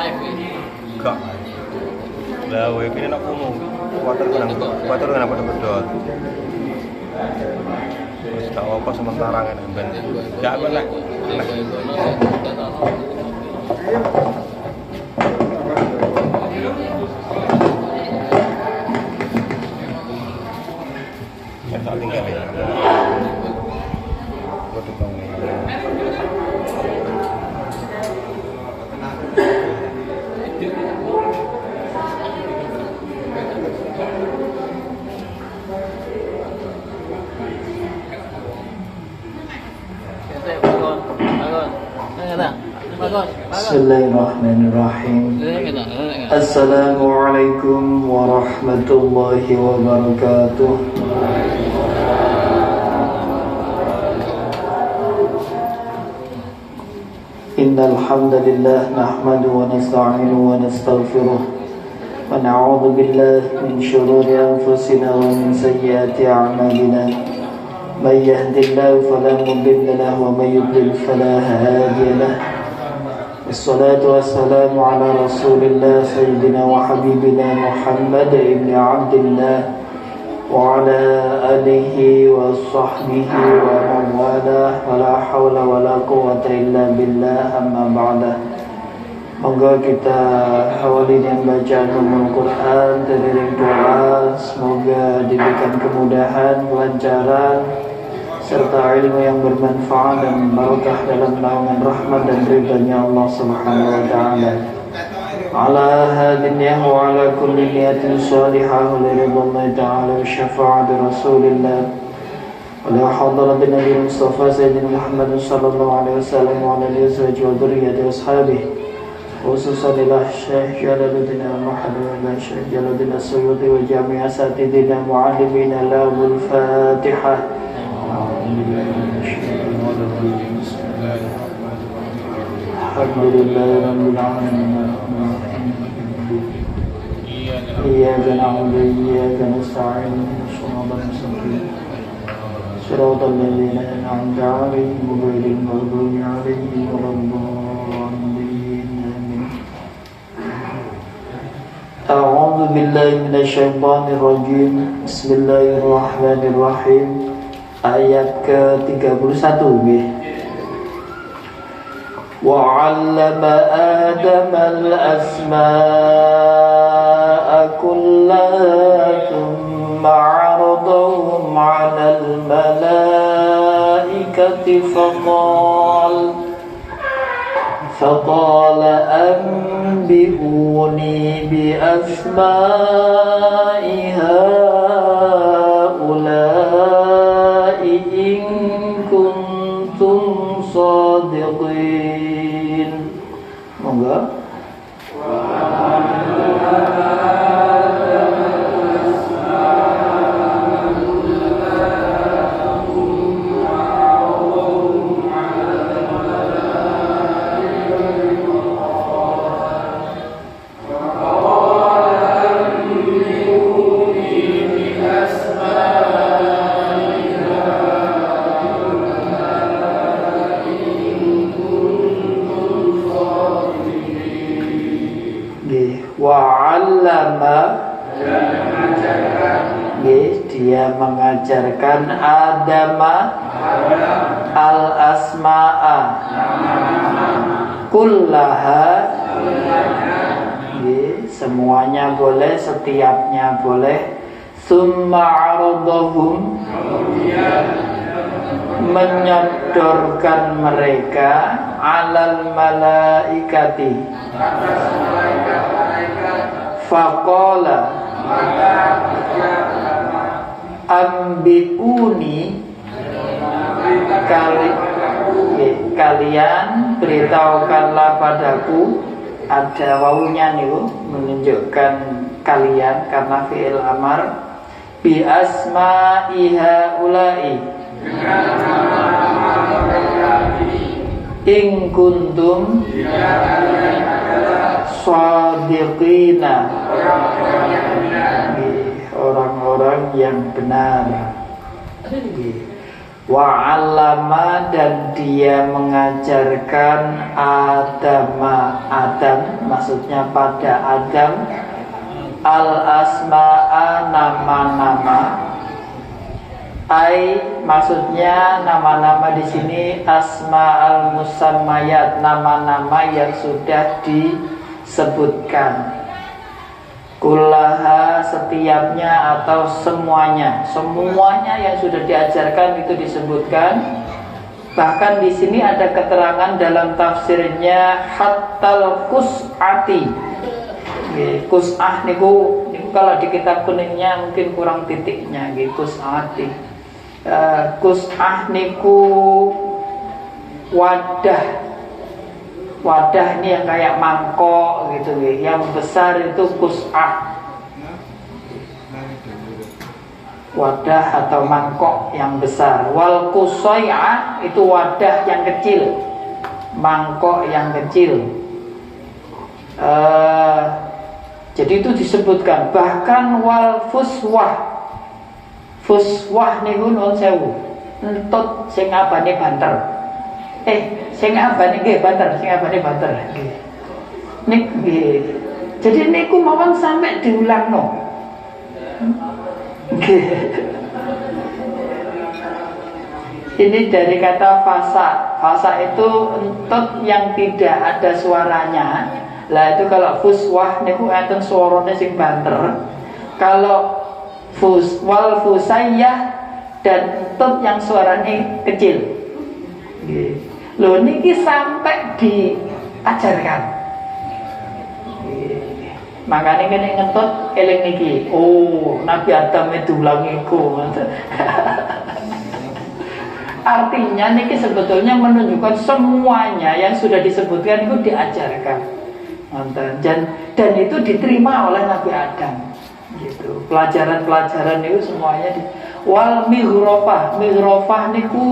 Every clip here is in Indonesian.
Enggak. Lah wifi ini nak kuno. Kuatir kan pedot. Wis tak apa sementara kan ben. Gak ben lek. Ya tak tinggal ya. Bismillahirrahmanirrahim. Assalamualaikum warahmatullahi wabarakatuh. Innal hamdalillah nahmaduhu wa nasta'inuhu wa nastaghfiruh wa na'udzu billahi min shururi anfusina wa min sayyiati a'malina. Man yahdihillahu fala mudilla lahu wa man yudlil fala hadiya lahu. Wassalatu wassalamu ala rasulillah sayyidina wa habibina Muhammad ibn Abdillah wa ala alihi wa sahbihi wa man wala wa la hawla wa la quwwata illa billah amma ba'da. Monggo kita awali dengan bacaan Ummul Quran, terdiri doa, semoga diberikan kemudahan, kelancaran serta ilmu yang bermanfaat dan barakah dalam naungan rahmat dan ridhanya Allah Subhanahu wa taala. Ala hadhihi wa ala kulli niyatin salihah li ridwallahi ta'ala wa syafa'ati Rasulillah. Wa la hadratin Nabi Mustafa Sayyidina Muhammad sallallahu alaihi wasallam wa ala alihi wa dhurriyyati ashabihi. Khususan ila Syekh Jalaluddin Al-Mahdi wa Syekh Jalaluddin As-Suyuti wa jami' asatidina mu'allimina lahul Fatihah. Alhamdulillahirabbil alamin. Iyyaka na'budu wa iyyaka nasta'in. Shiratal ladzina an'amta 'alaihim ghairil maghdubi 'alaihim waladdallin. A'udzu billahi minasy syaithanir rajim. Bismillahirrahmanirrahim. Ayat ke-31 Wa 'allama Adama al-asma'a kullaha thumma 'aradahum 'alal malaikati faqala anbi'uni bi asma'i haula'i in kuntum shadiqin. Monggo. Dia mengajarkan Adama al-asma'a kullaha, semuanya boleh, setiapnya boleh. Summa 'aradahum, menyodorkan mereka, alal malaikati, faqala ambiuni, kalian beritahukanlah padaku. Ada wawunya nih, menunjukkan kalian karena fi'il amar. Bi asma'i haula'i, in kuntum shadiqina, orang-orang yang benar. Wa'allama, dan dia mengajarkan Adam, maksudnya pada Adam, al-asma'a, nama-nama. Maksudnya nama-nama di sini asma'al musammayat, nama-nama yang sudah disebutkan. Kullaha, setiapnya atau semuanya yang sudah diajarkan itu disebutkan. Bahkan di sini ada keterangan dalam tafsirnya hattal kus'ati. Kus'ah niku kalau di kitab kuningnya mungkin kurang titiknya kus'ati. Kus'ah niku wadah ini yang kayak mangkok gitu, yang besar itu kus'ah, wadah atau mangkok yang besar. Wal kusai'ah itu wadah yang kecil, mangkok yang kecil. Jadi itu disebutkan. Bahkan wal fuswah niku nun sewu, entut sing abane banter. Sing abane nggih banter, sing abane banter. Nggih. Jadi niku mawon sampai diulangno. Nggih. Ini dari kata fasa. Fasa itu entut yang tidak ada suaranya. Lah itu kalau fuswah niku enten suarane sing banter. Kalau wal fusayyah dan entut yang suaranya kecil. Nggih. Loh niki sampai diajarkan. Makanya kene ngentut eling niki. Oh, Nabi Adam itu ulang iku. Artinya niki sebetulnya menunjukkan semuanya yang sudah disebutkan itu diajarkan. Dan itu diterima oleh Nabi Adam. Gitu. Pelajaran-pelajaran itu semuanya wal mihrofah niku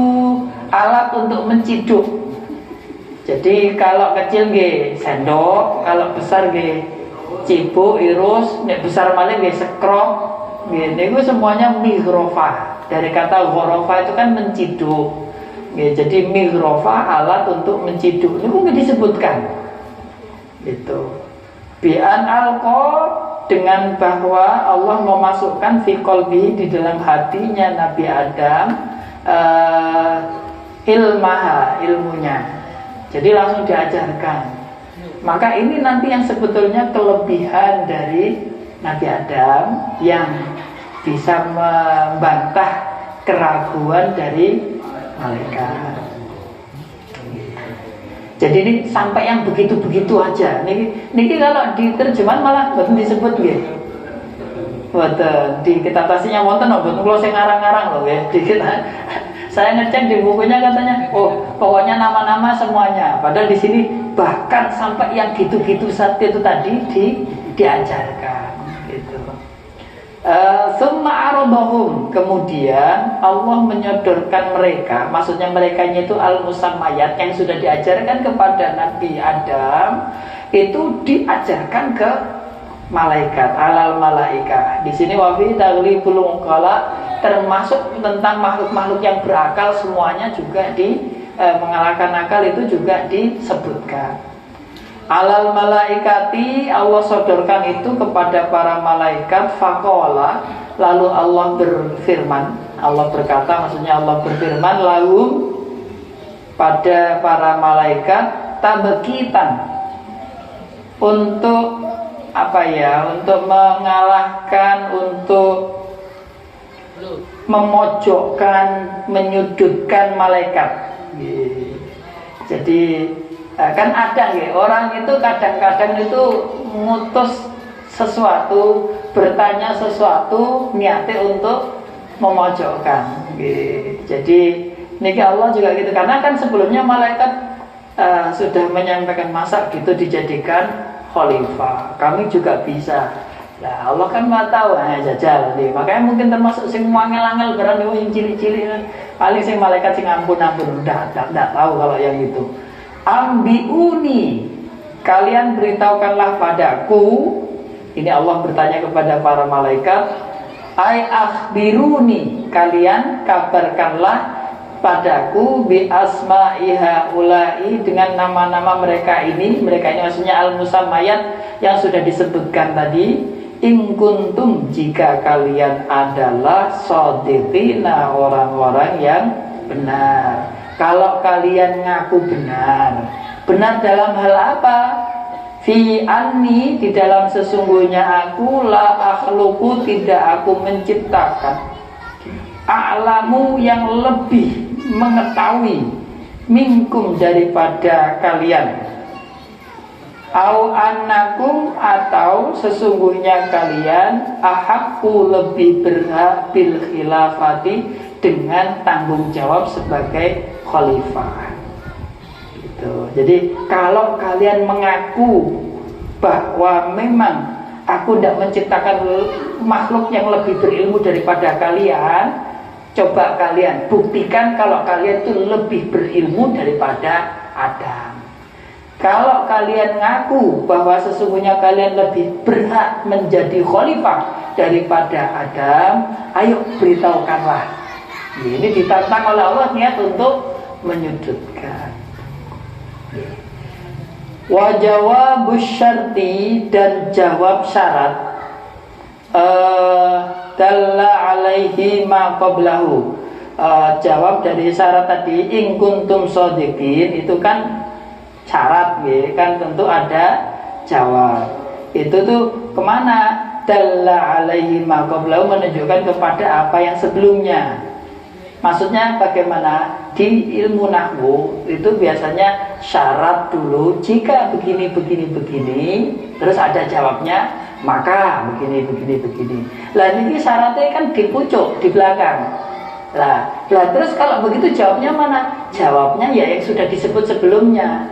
alat untuk menciduk. Jadi kalau kecil nggih sendok, kalau besar nggih cibuk, irus, nek besar malih nggih sekrop. Nggih niku semuanya mihrofah. Dari kata ghorofa itu kan menciduk. Nggih, jadi mihrofah alat untuk menciduk. Niku nggih disebutkan. Gitu. Bi'an dengan bahwa Allah memasukkan fi qalbi, di dalam hatinya Nabi Adam ilmunya. Jadi langsung diajarkan. Maka ini nanti yang sebetulnya kelebihan dari Nabi Adam yang bisa membantah keraguan dari malaikat. Jadi ini sampai yang begitu-begitu aja. Niki kalau diterjemah malah betul disebut nggih. Betul di kitab tafsirnya wonten mboten kula sing ngarang-ngarang lho nggih. Saya ngecek di bukunya katanya, oh pokoknya nama-nama semuanya. Padahal di sini bahkan sampai yang gitu-gitu saat itu tadi diajarkan. Gitu. Summa aradahum, kemudian Allah menyodorkan mereka, maksudnya merekanya itu al-musammayat yang sudah diajarkan kepada Nabi Adam, itu diajarkan ke malaikat, alal malaika. Di sini wafi taglibul uqala, termasuk tentang makhluk-makhluk yang berakal semuanya juga mengalahkan akal itu juga disebutkan. Alal malaikati, Allah sodorkan itu kepada para malaikat. Faqala, lalu Allah berfirman, Allah berkata, maksudnya Allah berfirman lahum, pada para malaikat, tabkitan, untuk apa ya, untuk mengalahkan, untuk memojokkan, menyudutkan malaikat. Jadi kan ada ya, orang itu kadang-kadang itu ngutus sesuatu, bertanya sesuatu, niatnya untuk memojokkan. Jadi niki Allah juga gitu, karena kan sebelumnya malaikat sudah menyampaikan masa gitu dijadikan khalifah. Kami juga bisa. Nah, Allah kan mau tahu jajal nih. Makanya mungkin termasuk sing wangel-angel barang yang cilik-cilik kan. Paling sing malaikat sing ampun-ampun udah tahu kalau yang itu. Ambiuni, kalian beritahukanlah padaku. Ini Allah bertanya kepada para malaikat. Ai akhbiruni, kalian kabarkanlah padaku bi asma'iha ulai, dengan nama-nama mereka ini maksudnya al-musammayat yang sudah disebutkan tadi. In kuntum, jika kalian adalah shadiqina, orang-orang yang benar. Kalau kalian ngaku benar, benar dalam hal apa? Fi anni, di dalam sesungguhnya aku, la akhluqu, tidak aku menciptakan, a'lamu, yang lebih mengetahui, minkum, daripada kalian, au annakum, atau sesungguhnya kalian, ahaqqu, lebih berhak, bil khilafati, dengan tanggung jawab sebagai khalifah. Gitu. Jadi kalau kalian mengaku bahwa memang aku tidak menciptakan makhluk yang lebih berilmu daripada kalian, coba kalian buktikan kalau kalian itu lebih berilmu daripada Adam. Kalau kalian ngaku bahwa sesungguhnya kalian lebih berhak menjadi khalifah daripada Adam, ayo beritahukanlah. Ini ditantang oleh Allah, niat untuk menyudutkan. Wa jawabus syarti, dan jawab syarat, dalla alaihi ma qablahu, jawab dari syarat tadi, in kuntum shadiqin, itu kan syarat ya, kan tentu ada jawab. Itu tuh kemana? Dalla alaihi ma qablahu, menunjukkan kepada apa yang sebelumnya. Maksudnya bagaimana? Di ilmu nahwu itu biasanya syarat dulu, jika begini, terus ada jawabnya, maka begini. Lah ini syaratnya kan di pucuk, di belakang. Lah terus kalau begitu jawabnya mana? Jawabnya ya yang sudah disebut sebelumnya.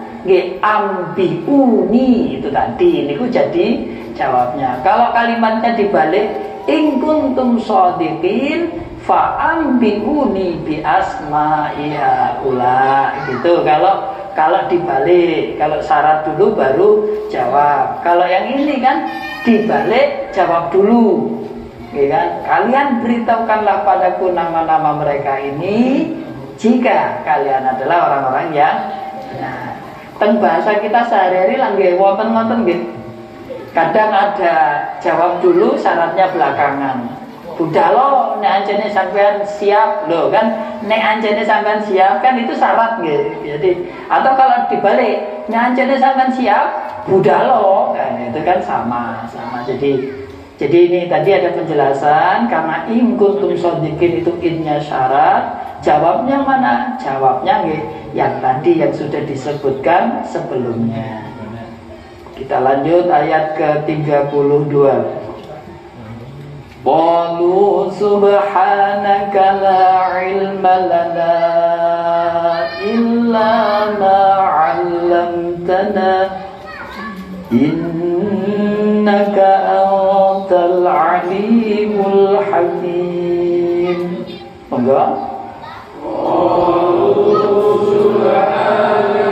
Ambiuni, itu tadi, ini jadi jawabnya. Kalau kalimatnya dibalik, in kuntum shadiqin fa'ambiuni bi asma'iha ula, gitu. Kalau dibalik, kalau syarat dulu baru jawab. Kalau yang ini kan dibalik, jawab dulu, ya kan? Kalian beritahukanlah padaku nama-nama mereka ini jika kalian adalah orang-orang yang benar. Teng bahasa kita sehari-hari lagi wonten-wonten gitu. Kadang ada jawab dulu, syaratnya belakangan. Udah lo, nek anjene sampean siap lo kan, nek anjene sampean siap kan itu syarat gitu. Jadi atau kalau dibalik, nek anjene sampean siap, udah lo kan, itu kan sama. Jadi ini tadi ada penjelasan, karena in kuntum shadiqin itu innya syarat, jawabnya mana? Jawabnya yang tadi yang sudah disebutkan sebelumnya. Kita lanjut ayat ke-32. Qalu subhanaka la ilma lana illa ma 'allamtana innaka antal alimul hakim. Monggo. Qalu subhanaka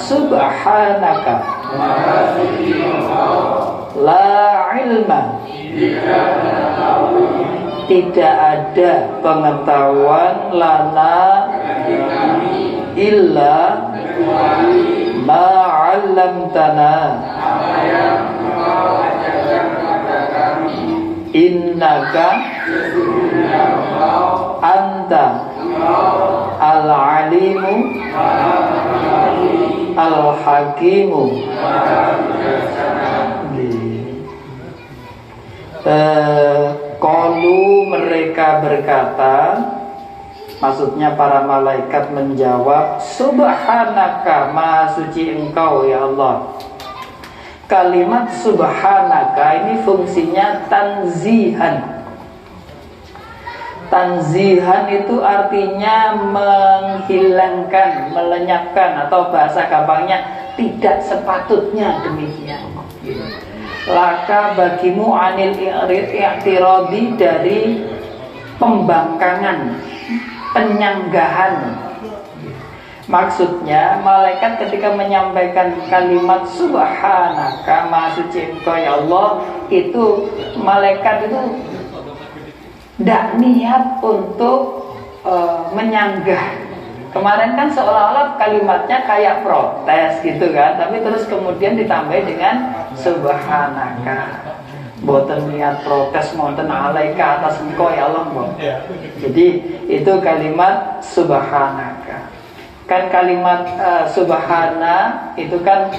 subhanaka la ilma, tidak ada pengetahuan, lana illa ma 'allamtana, innaka anta al-alimu al-hakimu. Qalu, mereka berkata, maksudnya para malaikat menjawab, subhanaka, maha suci engkau ya Allah. Kalimat subhanaka ini fungsinya tanzihan. Tanzihan itu artinya menghilangkan, melenyapkan, atau bahasa gampangnya tidak sepatutnya demikian. Laka bagimu anil i'tiradi, dari pembangkangan, penyanggahan. Maksudnya malaikat ketika menyampaikan kalimat subhanaka, maha suci engkau ya Allah, itu malaikat itu tidak niat untuk menyanggah. Kemarin kan seolah-olah kalimatnya kayak protes gitu kan, tapi terus kemudian ditambah dengan subhanaka. Boten niat protes monten alaika atas engkau ya Allah. Jadi itu kalimat subhanaka. Kan kalimat subhana itu kan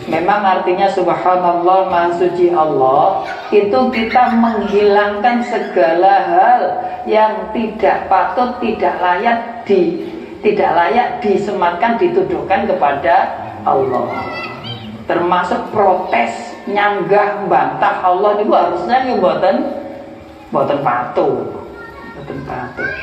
memang artinya subhanallah, maha suci Allah. Itu kita menghilangkan segala hal yang tidak patut, tidak layak disematkan, dituduhkan kepada Allah. Termasuk protes, nyanggah, bantah Allah itu harusnya boten patuh.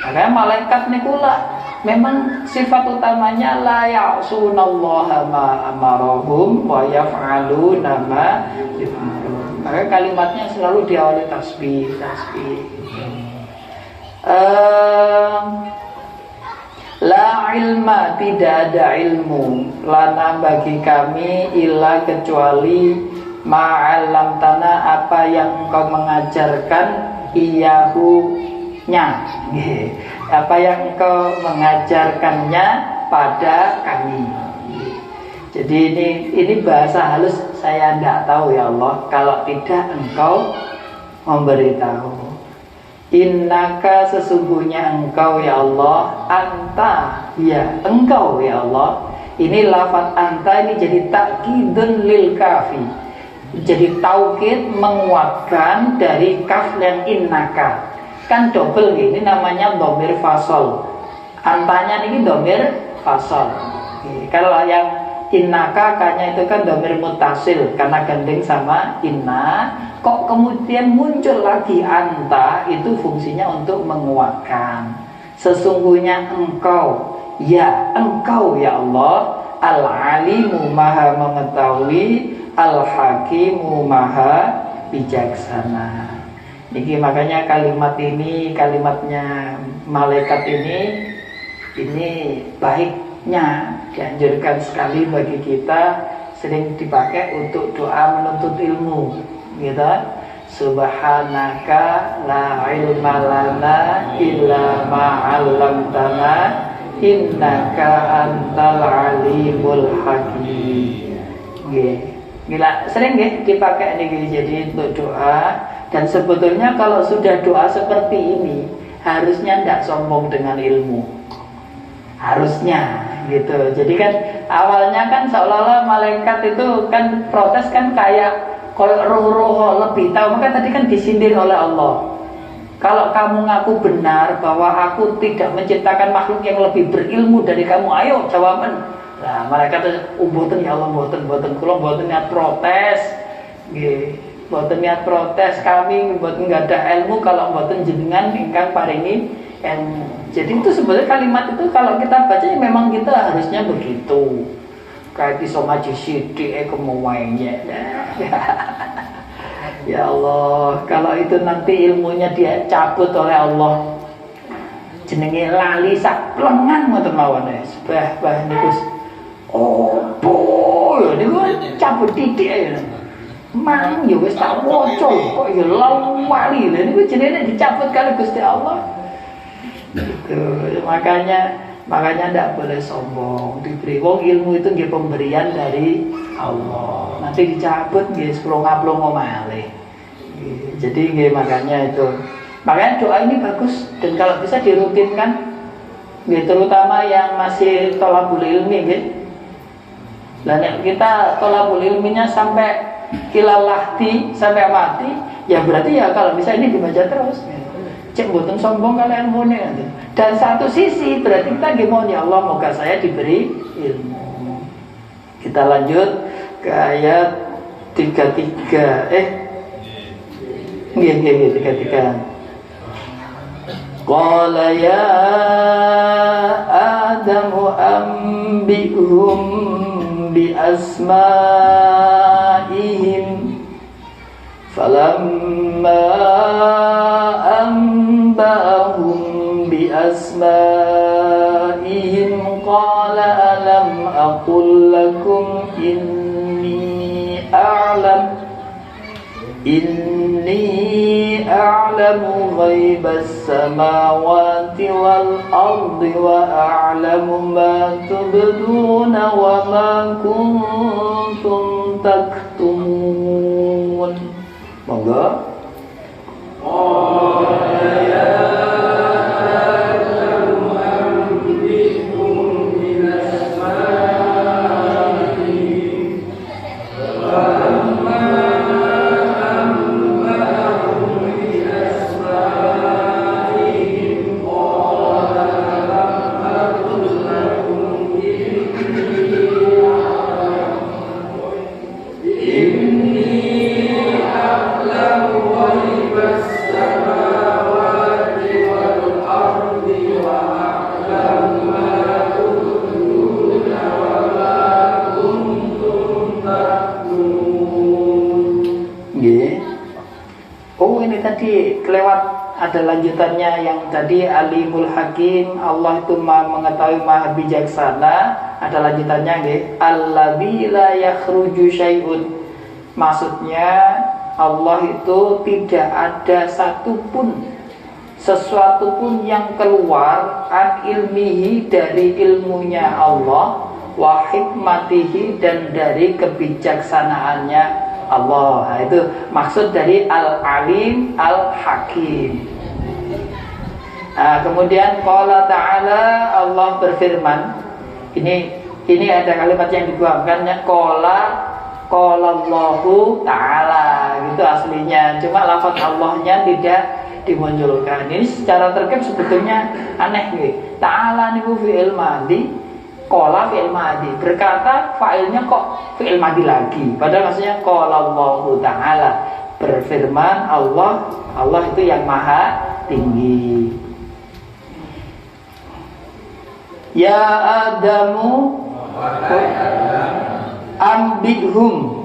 Makanya malaikat nikula memang sifat utamanya la ya'sunallaha ma amarahum wa yaf'aluna ma yaf'alun. Maka kalimatnya selalu diawali tasbih. La ilma, tidak ada ilmu lana bagi kami illa kecuali ma'alam tanah, apa yang engkau mengajarkan iyahunya, apa yang engkau mengajarkannya pada kami. Jadi ini bahasa halus, saya tidak tahu ya Allah kalau tidak engkau memberitahu. Innaka, sesungguhnya engkau ya Allah, anta, ya engkau ya Allah. Ini lafaz anta ini jadi takkidun lil kafi, jadi taukid menguatkan dari kaf dan innaka. Kan double ini namanya dhamir fasol. Antanya ini dhamir fasol. Kalau yang innaka kanya itu kan dhamir mutasil karena gandeng sama inna. Kok kemudian muncul lagi anta, itu fungsinya untuk menguatkan. Sesungguhnya engkau ya Allah, al-alimu, maha mengetahui, al-hakimu, maha bijaksana. Jadi makanya kalimat ini, kalimatnya malaikat ini baiknya dianjurkan sekali bagi kita, sering dipakai untuk doa menuntut ilmu, gitu. Subhanaka la ilma lana illa ma 'allamtana innaka antal alimul hakim. Gila, sering dipakai nih jadi untuk doa. Dan sebetulnya kalau sudah doa seperti ini, harusnya tidak sombong dengan ilmu, harusnya gitu. Jadi kan awalnya kan seolah-olah malaikat itu kan protes kan kayak roh-roh lebih tahu. Maka tadi kan disindir oleh Allah, kalau kamu ngaku benar bahwa aku tidak menciptakan makhluk yang lebih berilmu dari kamu, ayo jawaban. Nah malaikat mboten ya Allah, mboten kula mboten niat protes nggih. Mboten niat protes, kami mboten nggak ada ilmu kalau mboten jenengan ingkang paringi ilmu. Jadi itu sebenarnya kalimat itu kalau kita baca ya memang kita harusnya begitu. Kayak iso ngaji sithik kemuwainya. Ya Allah, kalau itu nanti ilmunya dia cabut oleh Allah, jenenge lali sak lengan ngoten mawon wis. Bah niku opo niku cabut titik ae. Mang ya wis tak waca kok ya lali lha niku jenenge dicabut kali Gusti Allah. Gitu. Makanya tidak boleh sombong. Diberi wong ilmu itu nggih pemberian dari Allah. Nanti dicabut nggih splonga-plongo malih. Jadi nggih makanya itu. Makanya doa ini bagus dan kalau bisa dirutinkan nggih, terutama yang masih thalabul ilmi nggih. Lah nek kita thalabul ilminya sampai kilalahti sampai mati, ya berarti ya kalau bisa ini dibaca terus. Cek mboten sombong kalian ilmune. Dan satu sisi berarti kita gimana ya Allah, moga saya diberi ilmu. Kita lanjut ke ayat 33. Nggih 33. Qala ya Adamu ambihum bi asma'ihim falamma فأنبأهم بأسمائهم قال ألم أقل لكم إني أعلم غيب السماوات والأرض وأعلم ما تبدون وما كنتم تكتمون. Monggo. Oh, ini tadi kelewat, ada lanjutannya yang tadi Alimul Hakim, Allah itu Maha mengetahui, Maha bijaksana. Ada lanjutannya nggih, Alladzi la yakhruju syai'un. Maksudnya Allah itu tidak ada sesuatu pun yang keluar an ilmihi, dari ilmunya Allah, wa hikmatihi, dan dari kebijaksanaannya Allah. Nah, itu maksud dari Al-Alim Al-Hakim. Nah, kemudian qala ta'ala, Allah berfirman. Ini ada kalimat yang dibuangkannya, qala Allahu ta'ala, gitu aslinya. Cuma lafaz Allahnya tidak dimunculkan. Ini secara terkait sebetulnya aneh nih. Ta'ala niku fi'il madhi, qala fi'il madhi, berkata fa'ilnya kok fi'il madhi lagi, padahal maksudnya qala Allahu ta'ala, berfirman Allah itu yang maha tinggi. Ya Adamu ambihum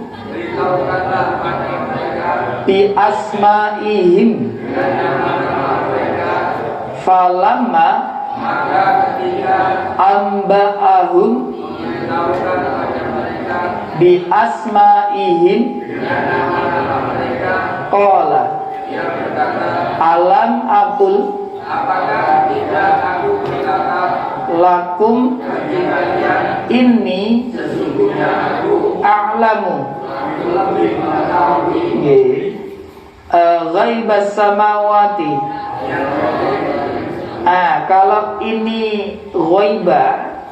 bi asma'ihim falamma amba'ahum bi asma'ihim qala alam aqul lakum inni a'lamu ghaibas samawati. Kalau ini ghaiba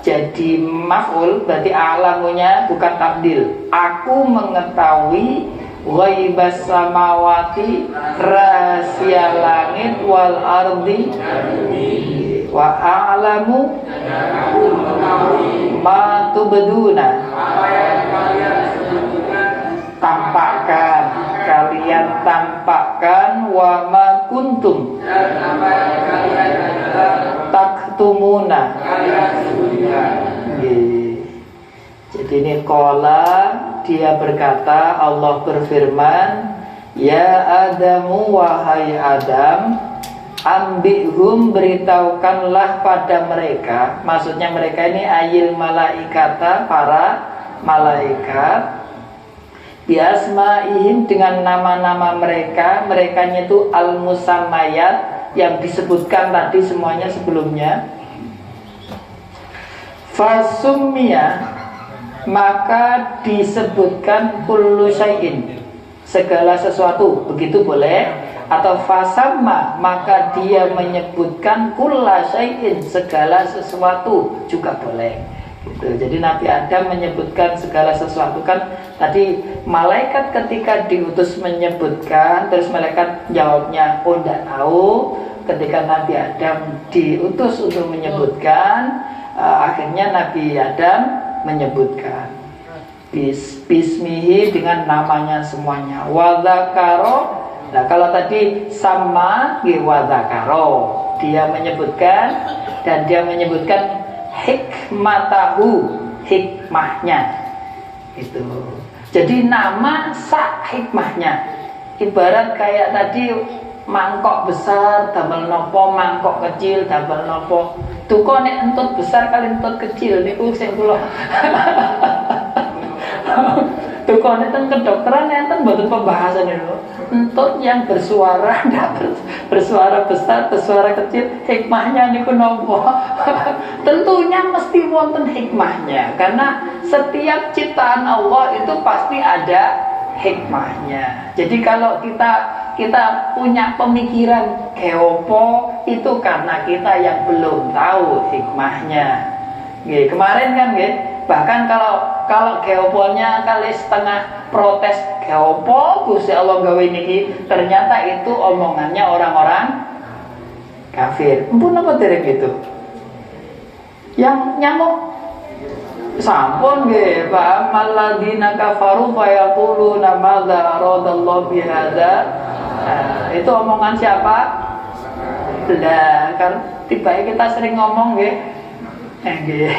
jadi maf'ul, berarti a'lamunya bukan tabdil. Aku mengetahui ghaibas samawati, rahasia langit, wal ardi, wa a'lamu ma tubduna, tampakkan, kalian tampakkan, wa ma kuntum taktumuna. Jadi ini qala, dia berkata, Allah berfirman, ya Adamu, wahai Adam, ambihum, beritahukanlah pada mereka. Maksudnya mereka ini ayil malaikata, para malaikat, biasmaihim, dengan nama-nama mereka. Merekanya itu al-musammayat, yang disebutkan tadi semuanya sebelumnya. Fasummiya, maka disebutkan kullu syai'in, segala sesuatu, begitu boleh. Atau fasamma, maka dia menyebutkan kulla syai'in, segala sesuatu, juga boleh gitu. Jadi Nabi Adam menyebutkan segala sesuatu. Kan tadi malaikat ketika diutus menyebutkan, terus malaikat jawabnya oh tidak tahu. Ketika Nabi Adam diutus untuk menyebutkan, akhirnya Nabi Adam menyebutkan bismihi, dengan namanya semuanya. Wadzakaro, nah kalau tadi sama wadzakaro, dia menyebutkan, dan dia menyebutkan hikmatahu, hikmahnya itu. Jadi nama sak hikmahnya. Ibarat kayak tadi mangkok besar damel nopo, mangkok kecil damel nopo. Duka nek entut besar kali entut kecil niku sing kula. Duka nek teng kedokteran enten mboten pembahasan niku. Entut yang bersuara bersuara besar, bersuara kecil, hikmahnya niku nopo? Tentunya mesti wonten hikmahnya, karena setiap ciptaan Allah itu pasti ada hikmahnya. Jadi kalau kita punya pemikiran keopo itu karena kita yang belum tahu hikmahnya. Nggih, kemarin kan nggih, bahkan kalau geoponya kali setengah protes geopo Gusti Allah gawe niki, ternyata itu omongannya orang-orang kafir. Ampun apa derek itu? Yang nyamuk sampun nggih, fa amalladzina kafaru fa yaquluna madza aradallahu bihadza. Itu omongan siapa? Lah, kan tiba kita sering ngomong nggih. Nggih.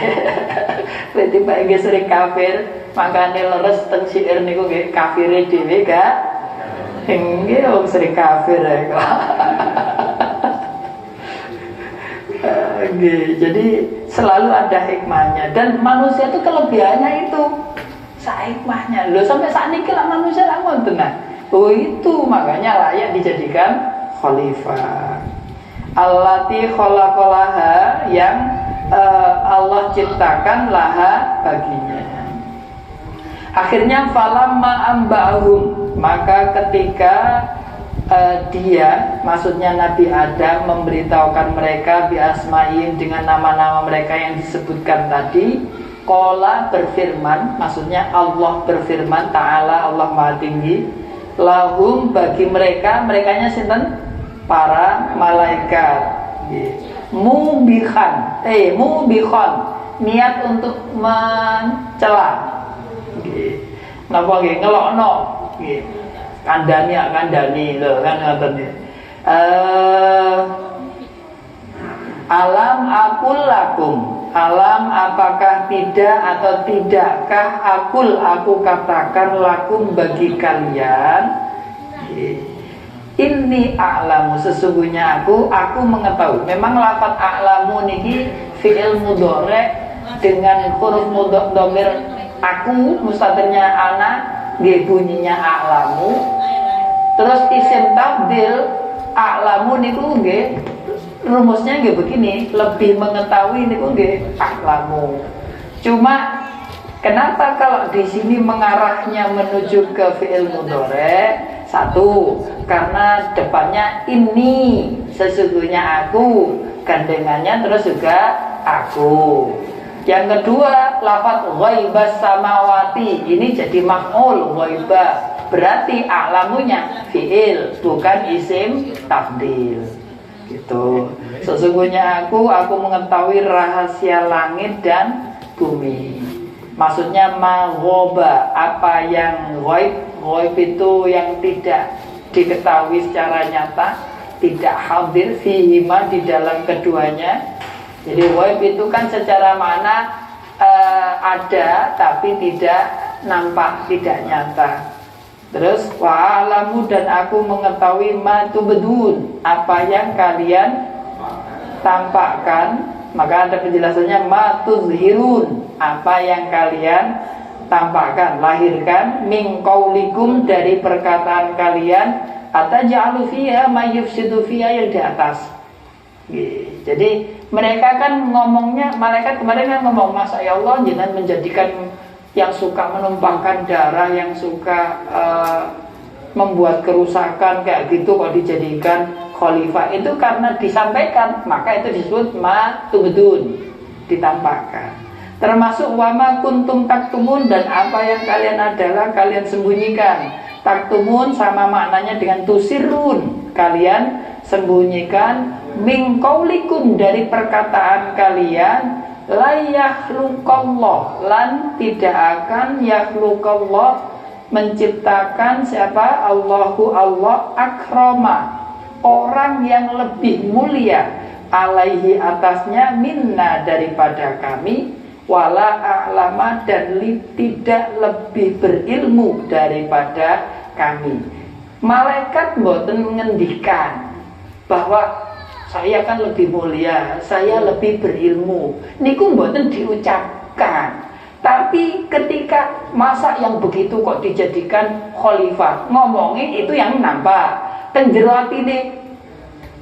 Tiba nggih sering kafir, makane leres teng syair niku nggih kafire dhewe gak. Nggih, wong sering kafir ya kok. Jadi selalu ada hikmahnya, dan manusia itu kelebihannya itu hikmahnya. Loh sampai saat ini lah manusia lah ngoten. Oh itu makanya layak dijadikan khalifah. Allati khalaqalaha, yang Allah ciptakan laha baginya. Akhirnya falamma amba'hum, maka ketika dia, maksudnya Nabi Adam, memberitahukan mereka bi asma'ihim, dengan nama-nama mereka yang disebutkan tadi. Qala, berfirman, maksudnya Allah berfirman, ta'ala, Allah Maha Tinggi, lahum, bagi mereka, merekanya sinten? Para malaikat. Mubikhan, niat untuk mencela. Napa nggih ngelokno nggih. Kandani lho kan ngoten nggih. Alam aqul lakum, alam apakah tidak atau tidakkah aku katakan lakum bagi kalian, inni a'lamu, sesungguhnya aku mengetahui. Memang lafaz a'lamu niki fi'il mudhari dengan huruf dhamir aku, mustatirnya ana, nggih bunyinya a'lamu. Terus isim tabdil a'lamu niku nggih rumusnya nggih begini, lebih mengetahui niku nggih a'lamu. Cuma kenapa kalau di sini mengarahnya menuju ke fi'il mudhari? Satu, karena depannya ini, sesungguhnya aku, gandengannya terus juga aku. Yang kedua, lafaz ghaibas samawati, ini jadi maf'ul ghaibah, berarti a'lamunya fi'il, bukan isim tafdil. Gitu. Sesungguhnya aku mengetahui rahasia langit dan bumi. Maksudnya maghoba, apa yang ghaib. Ghaib itu yang tidak diketahui secara nyata, tidak hadir fihima, di dalam keduanya. Jadi ghaib itu kan secara makna ada tapi tidak nampak, tidak nyata. Terus wa'alamu, dan aku mengetahui ma tubdun, apa yang kalian tampakkan. Maka ada penjelasannya ma tuzhirun, apa yang kalian tampakkan, lahirkan, min qaulikum, dari perkataan kalian, ataj'alu fiha may yufsidu fiha, yang di atas. Jadi mereka kan ngomongnya, malaikat kemarin kan ngomong, masa ya Allah jangan menjadikan yang suka menumpahkan darah, yang suka membuat kerusakan kayak gitu kok dijadikan khalifah. Itu karena disampaikan, maka itu disebut ma tubdun, ditampakkan. Termasuk wama kuntum taktumun, dan apa yang kalian adalah kalian sembunyikan. Taktumun sama maknanya dengan tusirun, kalian sembunyikan. Min qaulikum, dari perkataan kalian. La yakhluqallah, lan tidak akan yakhluqallah, menciptakan siapa? Allahu, Allah, akrama, orang yang lebih mulia, alaihi, atasnya, minna, daripada kami, wala a'lama, dan tidak lebih berilmu daripada kami. Malaikat mboten ngendikan bahwa saya kan lebih mulia, saya lebih berilmu. Niku mboten diucapkan. Tapi ketika masa yang begitu kok dijadikan khalifah, ngomongin itu yang nampak. Teng jero atine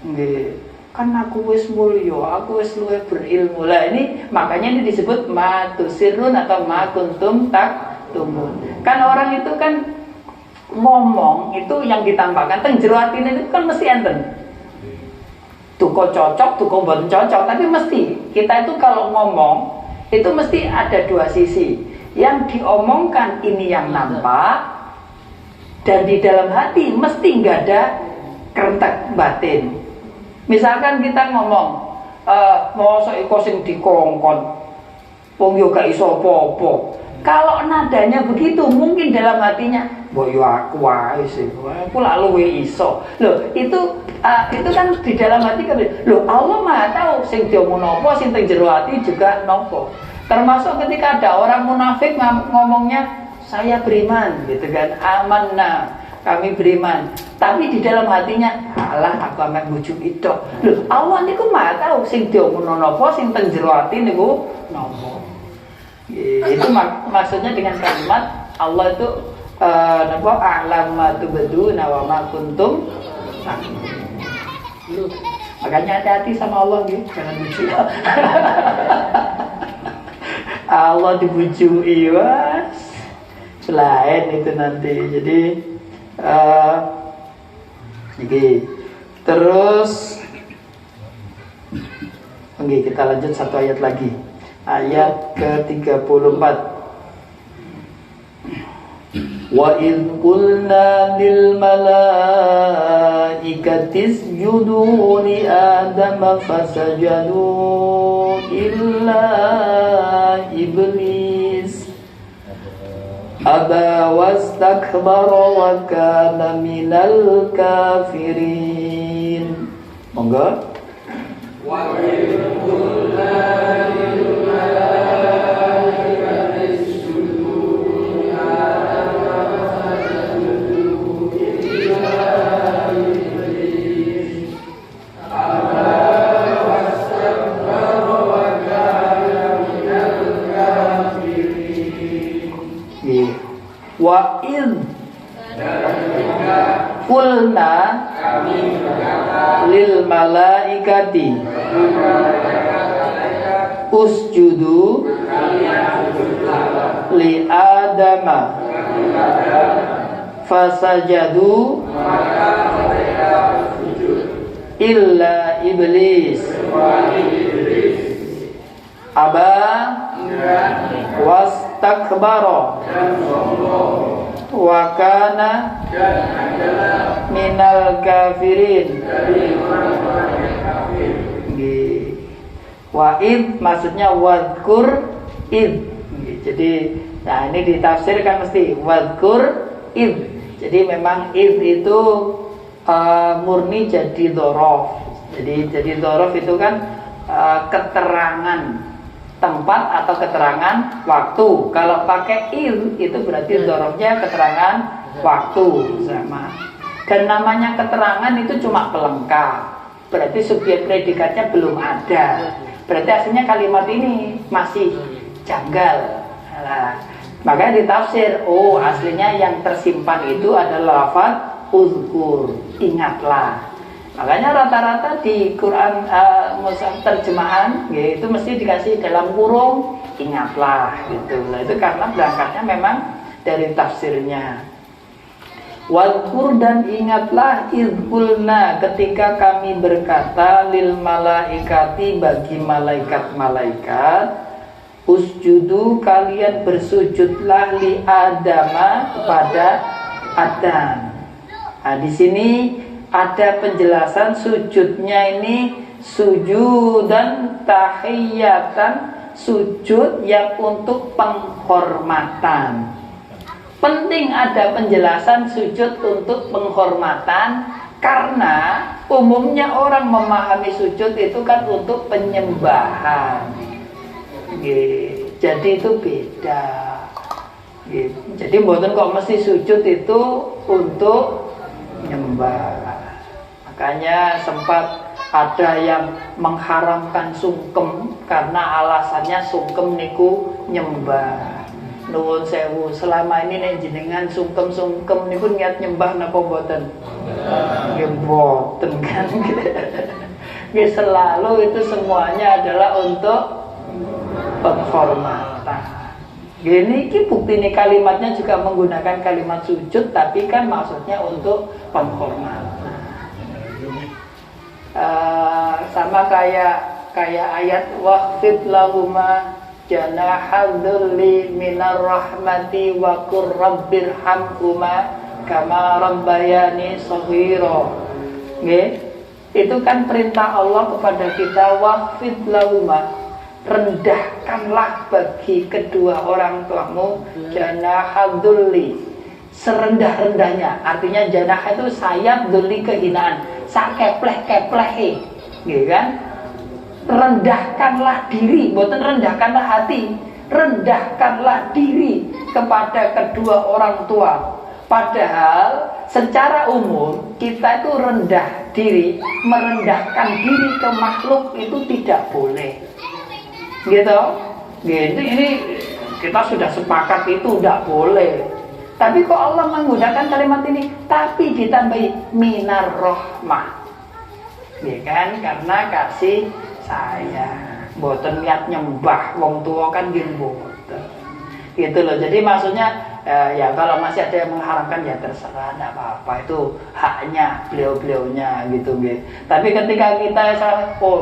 nggih, kan aku wis mulya, aku wis luwih berilmu. Lah ini makanya ini disebut matusirun atau ma kuntum taktumun. Kan orang itu kan ngomong itu yang ditampakkan teng jero atine itu kan mesti enten. Tuko cocok, tuko mboten cocok, tapi mesti kita itu kalau ngomong itu mesti ada dua sisi. Yang diomongkan ini yang nampak, dan di dalam hati mesti nggak ada kerentek batin. Misalkan kita ngomong, mosok iko sing dikongkon, wong yo gak iso apa-apa. Kalau nadanya begitu, mungkin dalam hatinya, mbok yo aku wae sih, aku lak luwe iso. Loh, itu kan di dalam hati kan, loh Allah Maha tahu sing diomongno apa, sing teng jero ati juga nopo. Termasuk ketika ada orang munafik ngomongnya saya beriman gitu kan, amanna, kami beriman. Tapi di dalam hatinya, alah aku akan bujuk itu. Loh, Allah niku Maha tahu sing diomongno napa, sing teng jero ati niku napa. Itu maksudnya dengan kalimat Allah itu napa a'lam ma tubduna wa ma kuntum. Makanya hati-hati sama Allah gitu, jangan bujuk. Allah dibujui, was selain itu nanti. Jadi terus oke, kita lanjut satu ayat lagi, ayat ke-34. Wa idh qulna lil malaikati isjudu li adama fasajadu illa iblis aba wastakbara wa kana minal kafirin. Monggo. Wa idh qulna lil wa id qulna lil malaikati usjudu li adama fasajadu illa iblis aba wastakbara wa kana minal kafirin. Wa'id maksudnya wadkur id. Jadi nah ini ditafsirkan mesti wadkur id. Jadi memang id itu murni jadi dzaraf. Jadi dzaraf itu kan keterangan tempat atau keterangan waktu. Kalau pakai il itu berarti dzarafnya keterangan waktu sama. Dan namanya keterangan itu cuma pelengkap. Berarti subjek predikatnya belum ada. Berarti aslinya kalimat ini masih janggal. Nah, makanya ditafsir, oh aslinya yang tersimpan itu adalah lafaz uzkur, ingatlah. Makanya rata-rata di Quran terjemahan itu mesti dikasih dalam kurung ingatlah gitu. Nah, itu karena berangkatnya memang dari tafsirnya. Wadkur dan ingatlah idhulna ketika kami berkata lil malaikati bagi malaikat-malaikat usjudu kalian bersujudlah li adama kepada Adam. Nah, di sini ada penjelasan sujudnya ini sujud dan tahiyatan, sujud yang untuk penghormatan. Penting ada penjelasan sujud untuk penghormatan karena umumnya orang memahami sujud itu kan untuk penyembahan. Jadi itu beda. Jadi mboten kok mesti sujud itu untuk nyembah. Makanya sempat ada yang mengharamkan sungkem karena alasannya sungkem niku nyembah. Nuwun sewu, selama ini nek jenengan sungkem-sungkem niku niat nyembah napa mboten? Nggih mboten kan. Nggih selalu itu semuanya adalah untuk penghormatan. Gini bukti ini kalimatnya juga menggunakan kalimat sujud, tapi kan maksudnya untuk penghormatan. Sama kayak ayat waqfid lahuma janahadzulli minar rahmati wa qur rabbirhamhuma kama rabbayani shaghira. Nggih, itu kan perintah Allah kepada kita, waqfid lahuma, rendahkanlah bagi kedua orang tuamu janahadzulli, serendah-rendahnya. Artinya janah itu sayap, dzulli kehinaan, sakepleh-kepleh, nggih kan? Rendahkanlah diri, bukan rendahkanlah hati, rendahkanlah diri kepada kedua orang tua. Padahal secara umum kita itu rendah diri, merendahkan diri ke makhluk itu tidak boleh, gitu. Gitu, ini kita sudah sepakat itu tidak boleh. Tapi kok Allah menggunakan kalimat ini, tapi ditambahi minar rahmah, ya kan? Karena kasih sayang, mboten niat nyembah wong tua kan nggih mboten. Gitu loh. Jadi maksudnya ya kalau masih ada yang mengharamkan ya terserah, enggak apa-apa, itu haknya beliau-beliaunya gitu nggih. Tapi ketika kita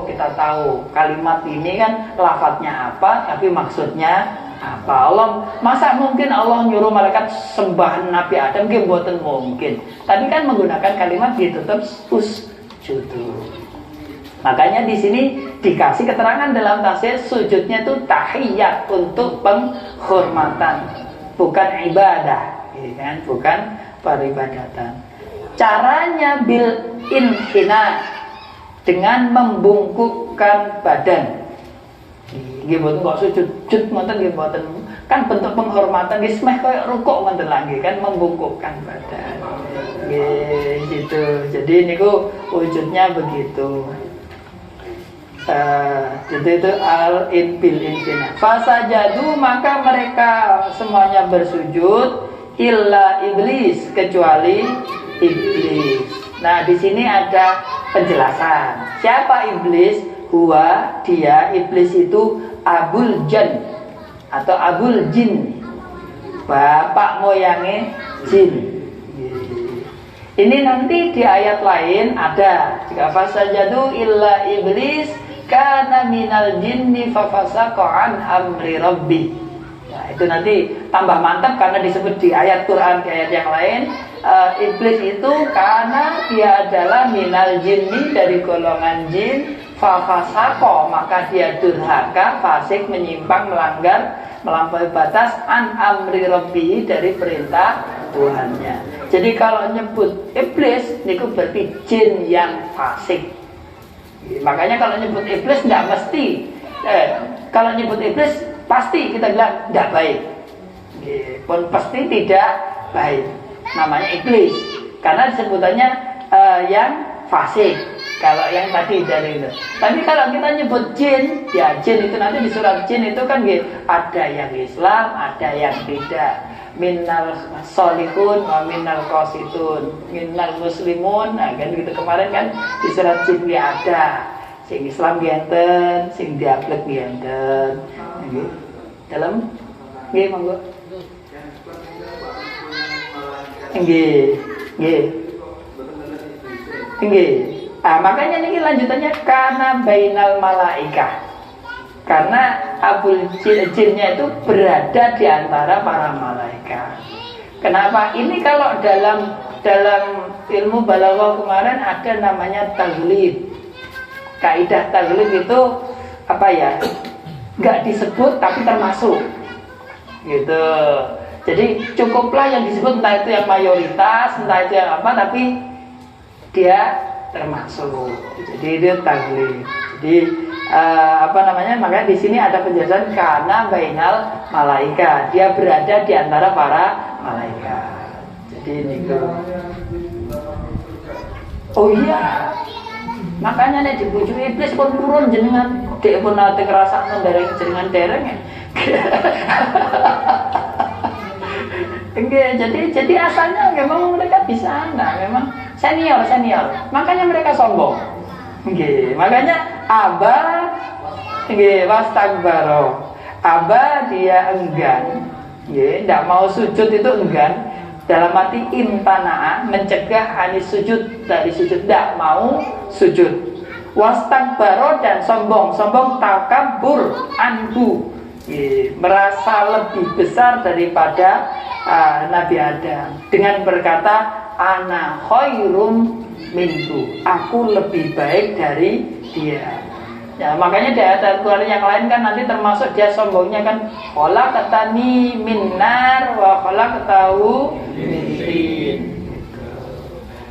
kita tahu kalimat ini kan lafadznya apa, tapi maksudnya apa. Allah, masa mungkin Allah nyuruh malaikat sembah Nabi Adam? Nggih mboten mungkin. Tapi kan menggunakan kalimat ditutup usjudu. Makanya di sini dikasih keterangan dalam tafsir sujudnya itu tahiyat, untuk penghormatan, bukan ibadah, ya kan? Bukan peribadatan. Caranya bil inhina, dengan membungkukkan badan. Nggih mboten kok sujud ngoten nggih mboten. Kan bentuk penghormatan nggih semeh koyo rukuk ngoten lagi kan, membungkukkan badan. Nggih gitu. Jadi niku wujudnya begitu. Itu bil intina. Fasajadu, maka mereka semuanya bersujud, illa iblis, kecuali iblis. Nah di sini ada penjelasan. Siapa iblis? Huwa, dia, iblis itu abul jan atau abul jin, bapak moyangnya jin. Ini nanti di ayat lain ada, jika fasajadu illa iblis kana minal jinni fafasaqa an amri rabbi. Nah, itu nanti tambah mantap karena disebut di ayat Quran, di ayat yang lain. Iblis itu karena dia adalah minal jinni, dari golongan jin, fafasaqa, maka dia durhaka, fasik, menyimpang, melanggar, melampaui batas, an amri rabbi, dari perintah Tuhannya. Jadi kalau nyebut iblis niku berarti jin yang fasik. Makanya kalau nyebut iblis nggak mesti, kalau nyebut iblis pasti kita bilang tidak baik, pun pasti tidak baik. Namanya iblis karena sebutannya yang fasik. Kalau yang tadi dari itu. Tapi kalau kita nyebut jin, ya jin itu nanti di surat jin itu kan ada yang Islam, ada yang tidak. Minnal solihun wa minnal qasitun, minnal muslimun. Nah kan gitu, kemarin kan di surat jin ada sing Islam enten, sing diaplek enten. Nggih. Dalam nggih monggo. Nggih. Nggih. Nggih. Ah makanya ini lanjutannya karena bainal malaikah. Karena abul jinnya itu berada di antara para malaikat. Kenapa? Ini kalau dalam ilmu balaghah kemarin ada namanya taglib. Kaidah taglib itu apa ya? Enggak disebut tapi termasuk. Gitu. Jadi cukuplah yang disebut, entah itu yang mayoritas, entah itu yang apa, tapi dia termasuk. Jadi dia taglib. Jadi makanya di sini ada penjelasan karena bainal malaika, dia berada di antara para malaikat. Jadi ini Oh iya. Makanya nek dibujuk iblis pun purun jenengan, dek pun nate ngrasakno dereng jenengan dereng. Enggak, jadi asalnya memang mereka bisa, nah memang senior. Makanya mereka sombong. Nggih, makanya aba nggih wastakbaro. Aba dia enggan. Nggih, enggak mau sujud itu enggan. Dalam arti imtana'a, mencegah anis sujud, dari sujud, tidak mau sujud. Wastakbaro dan sombong takabur anhu, merasa lebih besar daripada Nabi Adam dengan berkata ana khairum minhu, aku lebih baik dari dia. Ya, makanya di ayat Al-Quran yang lain kan nanti termasuk dia sombongnya kan, khalaqtani min nar wa khalaqtahu min tin.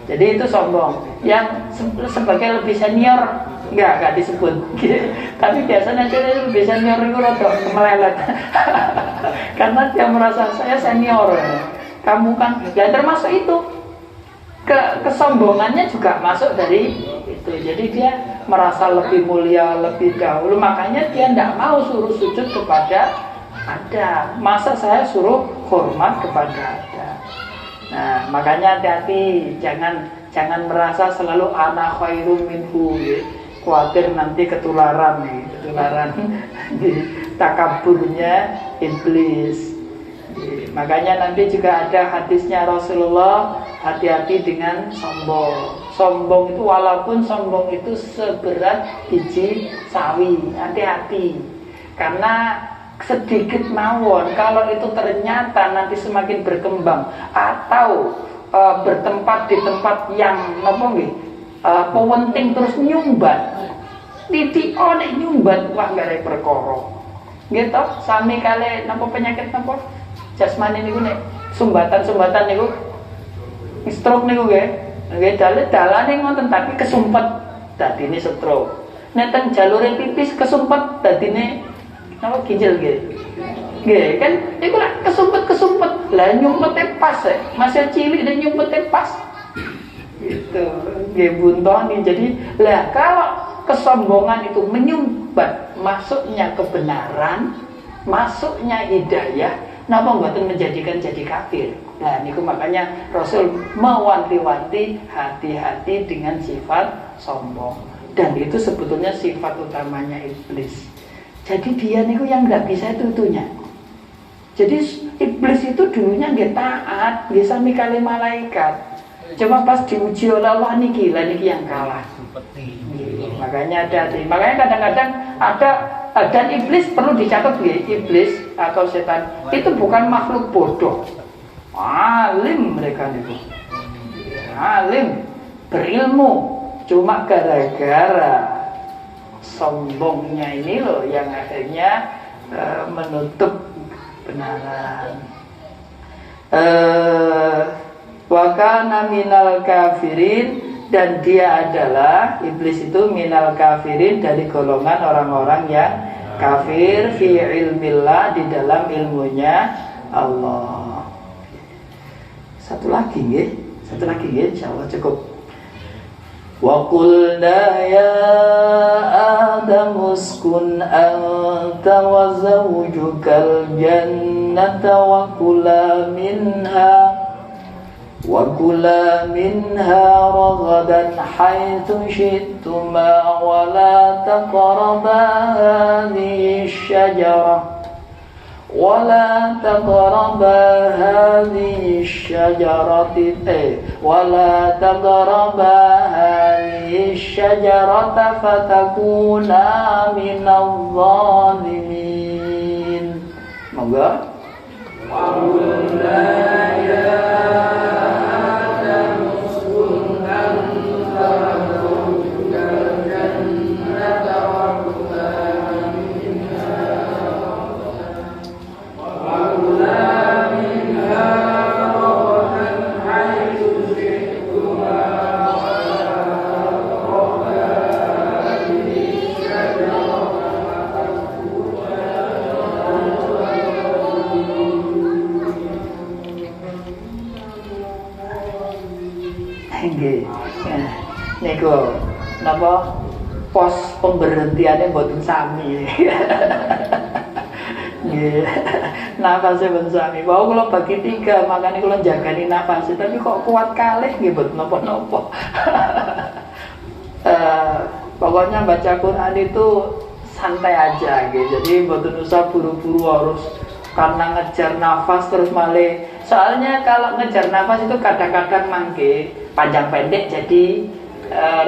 Jadi itu sombong. Yang sebagai lebih senior enggak disebut. Tapi biasanya dia lebih senior itu rada melelet. Karena dia merasa saya senior. Kamu kan ya termasuk itu. Kesombongannya juga masuk dari itu. Jadi dia merasa lebih mulia lebih dahulu, makanya dia tidak mau suruh sujud kepada Adam. Masa saya suruh hormat kepada Adam? Nah, makanya hati-hati, jangan merasa selalu ana khairum minhu, ya. Khawatir nanti ketularan di takaburnya iblis. Makanya nanti juga ada hadisnya Rasulullah, hati-hati dengan sombong. Sombong itu walaupun sombong itu seberat biji sawi, hati-hati. Karena sedikit mawon kalau itu ternyata nanti semakin berkembang atau bertempat di tempat yang pewenting terus nyumbat. Titik onek nyumbat wah gak perkara. Gitu, sami kali penyakit jasmani niku nek sumbatan niku stroke niku nggih dalane ngoten tapi kesumpet dadine stroke. Nek teng jalure pipis kesumpet dadine ginjal nggih. Nggih kan niku lak kesumpet. Lah nyumpete pas masih cilik dan nyumpete pas. Gitu. Nggih buntoni. Jadi lah kalau kesombongan itu menyumbat masuknya kebenaran, masuknya hidayah, napa mboten menjadikan jadi kafir. Nah niku makanya Rasul mewanti-wanti hati-hati dengan sifat sombong. Dan itu sebetulnya sifat utamanya iblis. Jadi dia niku yang nggak bisa itu-itunya. Jadi iblis itu dulunya nggak taat, nggak sami kali malaikat. Cuma pas diuji oleh Allah niki yang kalah. Makanya hati-hati. Makanya kadang-kadang ada dan iblis perlu dicatat ya, iblis atau setan itu bukan makhluk bodoh, alim mereka itu, alim berilmu, cuma gara-gara sombongnya ini loh yang akhirnya menutup kebenaran. Wa kana minal kafirin, dan dia adalah iblis itu minal kafirin, dari golongan orang-orang yang kafir fi ilmillah, di dalam ilmunya Allah. Satu lagi insyaallah cukup. Wa qulna ya Adam uskun anta wa zawjukal jannata wa kula minha ragadan haitsu syi'tuma wa la taqraba hadhihi asy-syajarah ولا تقربا هذه الشجرة فتكونا من الظالمين. Moga niku napa pos pemberhentiannya mboten sami. Nggih. Nafase mboten sami. Wau kula bagi 3, makane kula jagani nafase, tapi kok kuat kalih nggih mboten napa-napa. Pokoknya baca Quran itu santai aja gitu. Jadi mboten usah buru-buru harus karena ngejar nafas terus malah. Soalnya kalau ngejar nafas itu kadang-kadang mangke panjang pendek jadi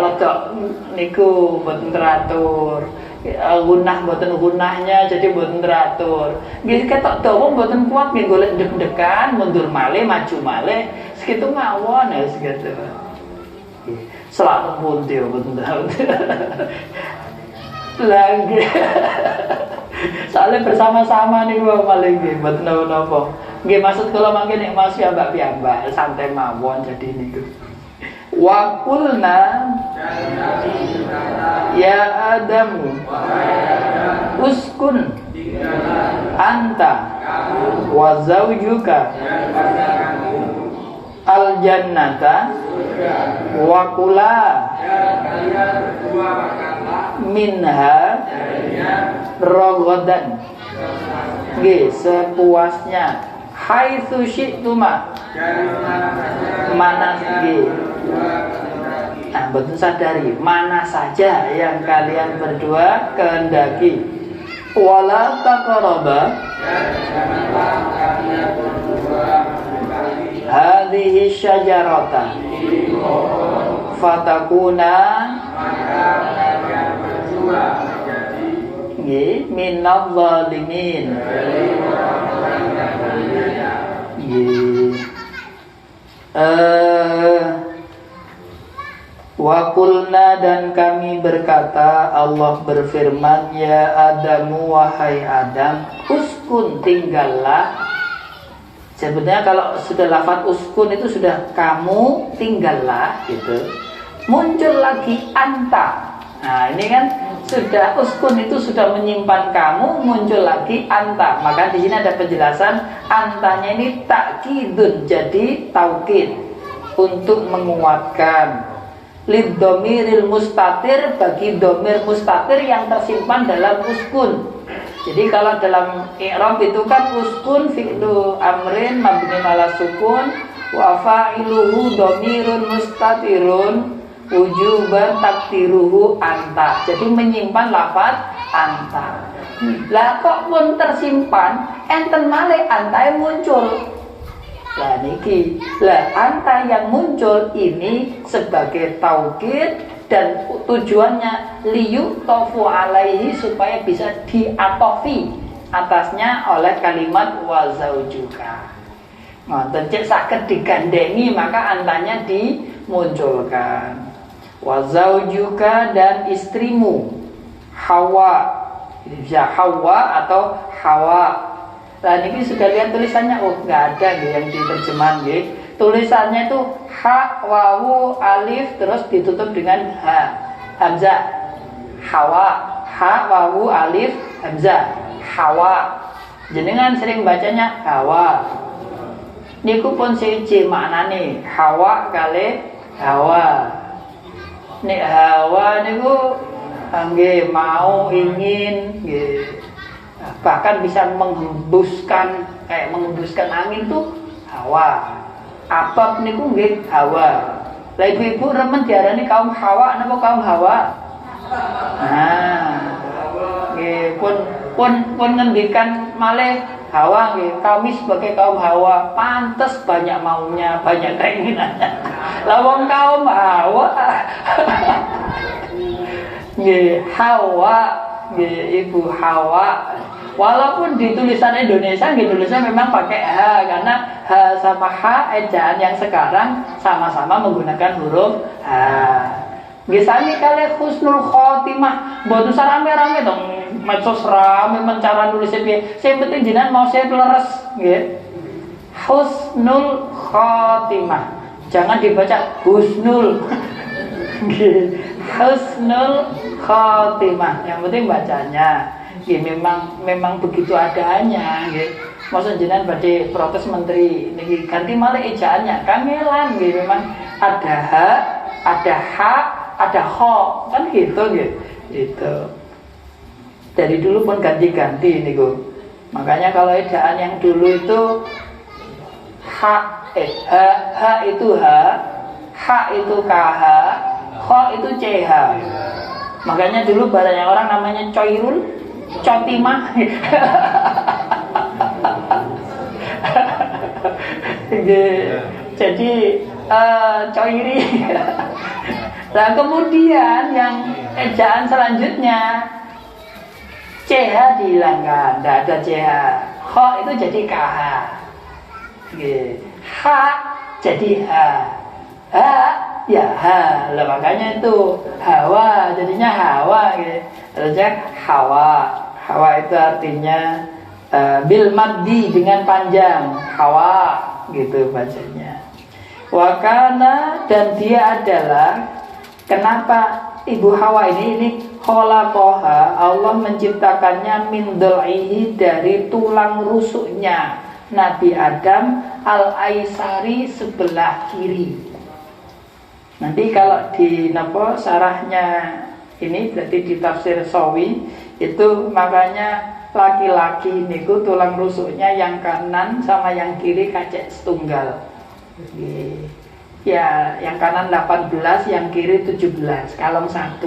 rodok niku mboten teratur. Gunah mboten gunahnya jadi mboten teratur. Nggih ketok dawa mboten kuat nggih golek deg-degan, mundur malih, maju malih, segitu mawon ya segitu. Selalu pundi mboten tahu. Lagi. Soalnya bersama-sama nih gua maling nggih mboten napa-napa. Nggih maksud kula mangke nek Mas piyambak santai mawon jadi niku. Wa qulna ya Adamu uskun anta wa zawjuka al jannata wa kula minha ragadan nggih sepuasnya haitsu syi'tuma mana nggih. Nah, betul sadari mana saja yang kalian berdua kehendaki. Wala taqraba hadhihi syajarata fatakuna nggih minadh dhalimin. Wa qulna dan kami berkata, Allah berfirman, ya Adamu wahai Adam, uskun tinggallah. Sebenarnya kalau sudah lafaz uskun itu sudah kamu tinggallah gitu. Muncul lagi anta. Nah ini kan sudah uskun itu sudah menyimpan kamu, muncul lagi anta. Maka di sini ada penjelasan antanya ini takkidun, jadi taukid untuk menguatkan. Lid domiril mustatir, bagi domir mustatir yang tersimpan dalam uskun. Jadi kalau dalam i'rab itu kan uskun fi'lu amrin mabni ala sukun wa fa'iluhu domirun mustatirun wujuban takdiruhu anta. Jadi menyimpan lafaz anta. Lah kok pun tersimpan enten malih antae muncul. Lah niki, lah anta yang muncul ini sebagai taukid dan tujuannya liyutofu alaihi supaya bisa diatofi atasnya oleh kalimat wa zaujuka. Ngoten cek saged digandengi maka antanya dimunculkan. Wa zaujuka dan istrimu Hawa. Ini bisa Hawa atau Hawa. Nah ini sudah lihat tulisannya, oh nggak ada nih yang diterjemahkan nih. Tulisannya itu ha, wawu, alif, terus ditutup dengan ha, hamzah. Hawa, ha, wawu, alif, hamzah. Hawa. Jenengan sering bacanya Hawa. Niku pun siji maknane Hawa kali Hawa. Nek Hawa niku nggih mau ingin nggih. Bahkan bisa menghembuskan angin tuh hawa. Abab niku nggih hawa. Lah ibu-ibu remen diarani kaum hawa napa kaum hawa? Nah. Nggih pun ngendikan malih hawa nggih kami sebagai kaum hawa pantes banyak maunya, banyak keinginannya. Lah wong kaum hawa. Nggih hawa nggih ibu hawa. Walaupun di tulisan Indonesia tulisannya memang pakai H karena H sama H ejaan yang sekarang sama-sama menggunakan huruf H. Biasanya kalian husnul khotimah, buat usah rame-rame dong, medsos rame mencara nulisnya piye. Saya penting jenengan mau saya leres, gitu. Husnul khotimah, jangan dibaca husnul. Husnul khotimah, yang penting bacanya. Ya, memang begitu adanya nggih. Maksud jenengan badhe protes menteri niki ganti malih ejaannya kangelan nggih memang ada ha, ada ha, ada kho, kan gitu. Dari dulu pun ganti-ganti niku. Makanya kalau ejaan yang dulu itu ha itu itu kh, kho itu ch. Makanya dulu banyak orang namanya Coirul, Cotimah. Jadi Coiri. Nah kemudian yang ejaan selanjutnya CH dihilangkan, tidak ada CH. Kho itu jadi KH. H jadi H. H ya H. Lah makanya itu hawa jadinya hawa gitu. Terusnya hawa. Hawa itu artinya bil maddi dengan panjang. Hawa gitu bacanya. Wakana dan dia adalah, kenapa Ibu Hawa ini khalaqaha, Allah menciptakannya min dhul'ihi dari tulang rusuknya Nabi Adam al-aisari sebelah kiri. Nanti kalau di sarahnya ini berarti di tafsir Sawi itu makanya laki-laki niku tulang rusuknya yang kanan sama yang kiri kacek setunggal. Ya, yang kanan 18, yang kiri 17, kalong 1.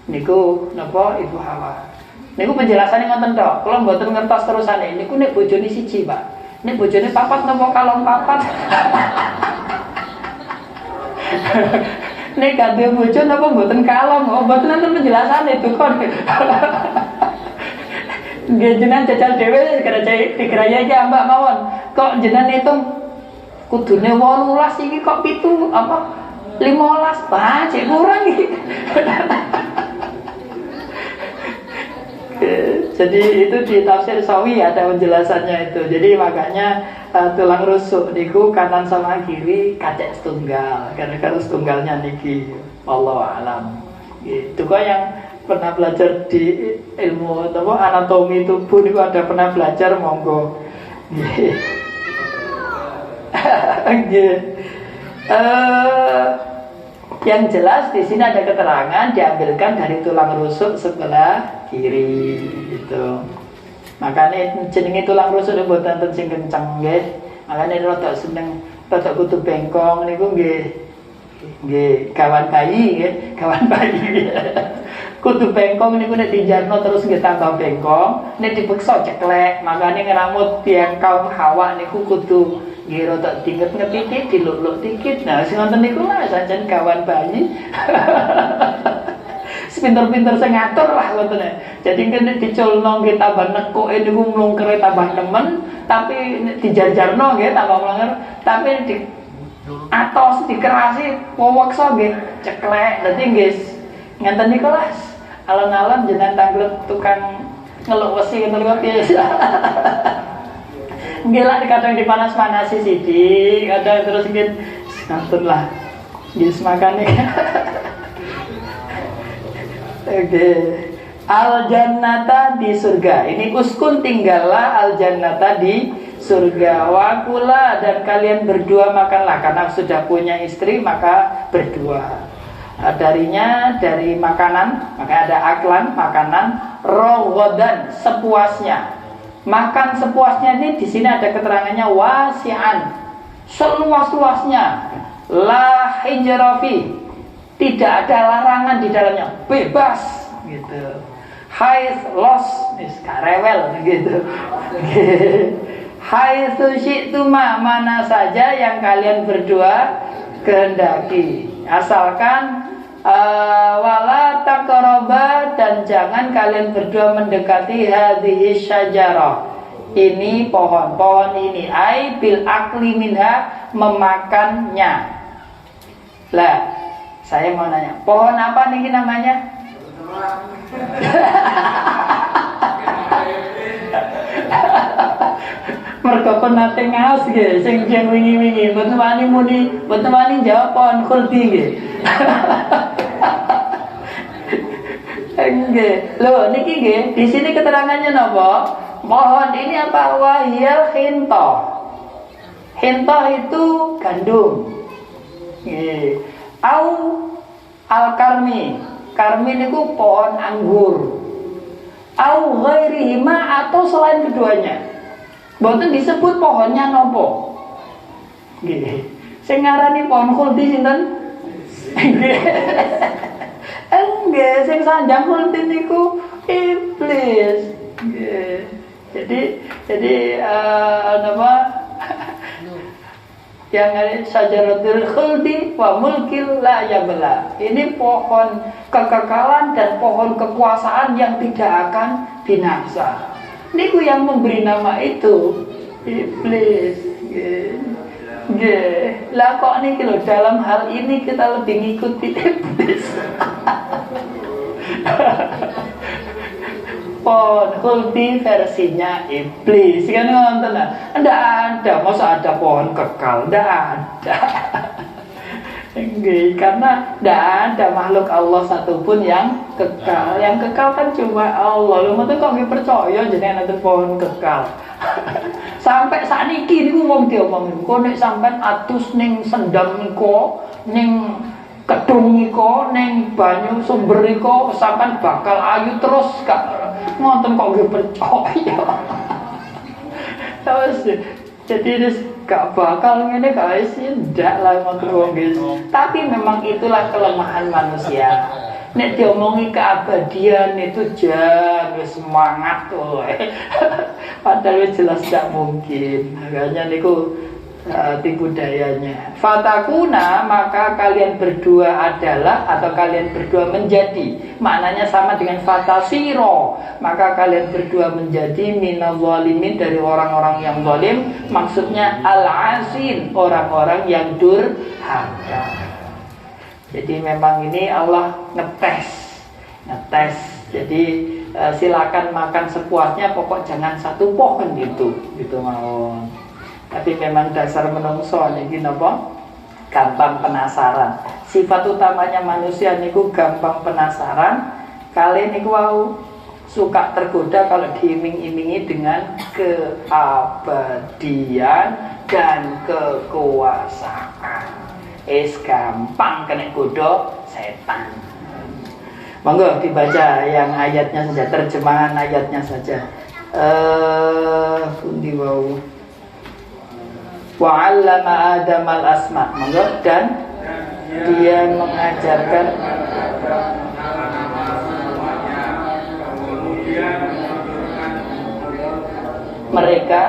Niku napa Ibu Hawa. Niku penjelasannya ngoten tok. Kalau mboten ngertos terusane niku nek bojone siji, Pak. Nek bojone 4 napa kalong 4. Nek kadhe bojo napa mboten kalong, oh mboten nonton penjelasan itu kon. Nggih jenengan jajal dhewe dikeraya iki ambak mawon. Kok jenengan hitung kudune 18 iki kok 7 apa 15 bah cek kurang iki. Jadi itu di tafsir Sawi ada penjelasannya itu. Jadi makanya tulang rusuk niku kanan sama kiri kacek setunggal. Karena kalau setunggalnya niki wallahu alam. Itu kok yang pernah belajar di ilmu anatomi tubuh niku ada pernah belajar monggo. Yang jelas di sini ada keterangan diambilkan dari tulang rusuk sebelah kiri gitu. Makanya jenenge tulang rusuk niku boten sing kenceng nggih. Makanya rada seneng rada kudu bengkong niku nggih kawan bayi nggih, kawan bayi. Kudu bengkong niku nek dijarno terus nggih tambah bengkong, nek dipeksa ceklek. Makanya ngeramut tiyang kaum Hawa niku kudu nggih rada dinget-nget titik, diluk-luk dikit. Nah, sing ngoten niku lah sajen kawan bayi. Sepinter-pinter sing ngatur lah ngoten. Jadi nek diculno nggih tambah nekuke niku mlungkere tambah temen, tapi nek dijarjarno nggih tambah mlungker, tapi di atos dikerasi weweksa nggih ceklek. Dadi nggih ngenten niku lah. Alon-alon jenengan tanglet tukang ngeluk wesi ngoten niku biasa. Nggih lah kadang dipanas-panasi sithik, kadang terus nggih ngantun lah. Nggih makane. Oke. Al-jannata di surga. Ini uskun tinggallah al-jannata di surga. Wakula dan kalian berdua makanlah, karena sudah punya istri maka berdua. Darinya dari makanan, maka ada aklan makanan, rogodan sepuasnya. Makan sepuasnya ini di sini ada keterangannya wasi'an, seluas-luasnya, la hijrafi, tidak ada larangan di dalamnya, bebas gitu. Haits los, rewel gitu. Haits syi'tuma, mana saja yang kalian berdua kehendaki, asalkan wala taqraba, dan jangan kalian berdua mendekati hadhihi syajarah, ini pohon ini, ai bil akli minha, memakannya. Lah, saya mau nanya, pohon apa nih namanya? Mergo nate ngaos nggih, sing wingi-wingi mboten wani muni, mboten wani jawab pohon khuldi nggih. Nggih. Lho niki nggih, di sini keterangannya napa? Pohon ini apa? Wahiyal hinta. Hinta itu gandum. Nggih. Au al-karmi. Karmi niku pohon anggur. Au ghairihima atau selain keduanya. Mboten disebut pohonnya nopo. Nggih. Sing ngarani pohon khuldi sinten? Nggih. Nggih, sing sanjang khuldi niku iblis. Nggih. Jadi apa? Yang ada syajaratul khuldi wa mulkil la yabla. Ini pohon kekekalan dan pohon kekuasaan yang tidak akan binasa. Niku yang memberi nama itu iblis. Nggih. Lah kok niki lho, dalam hal ini kita lebih ngikuti iblis. Pohon khuldi versinya iblis kan nonton lah. Ndak ada, masa ada pohon kekal? Ndak ada. Enggak, karena ndak ada makhluk Allah satupun yang kekal. Yang kekal kan cuma Allah. Lu mboten kok nggih percaya jenengan ada pohon kekal. Sampai sakniki niku wong diomong, kok nek sampean atus ning sendang niko, ning kedung niko, ning banyu sumber niko sampean bakal ayu terus gak ngoten kok nggih percaya. Terus jadi gak bakal ngene guys, ndak lah ngono guys. Tapi memang itulah kelemahan manusia. Nek diomongi keabadian itu wis semangat tuh. Padahal jelas tidak mungkin. Makanya niku tipu dayanya. Fatakuna, maka kalian berdua adalah atau kalian berdua menjadi. Maknanya sama dengan fatasiro. Maka kalian berdua menjadi minal zalimin, dari orang-orang yang zalim. Maksudnya al-asin, orang-orang yang durhaka. Jadi memang ini Allah ngetes. Jadi silakan makan sepuasnya, pokok jangan satu pohon gitu mau. Tapi memang dasar menungso niki napa? Gampang penasaran. Sifat utamanya manusia niku gampang penasaran. Kalian niku wau suka tergoda kalau diiming-imingi dengan keabadian dan kekuasaan. Gampang kena godok setan. Monggo dibaca yang ayatnya saja, terjemahan ayatnya saja. Pundi wau. Wa 'allama Adam al-asma. Monggo, dan dia mengajarkan mereka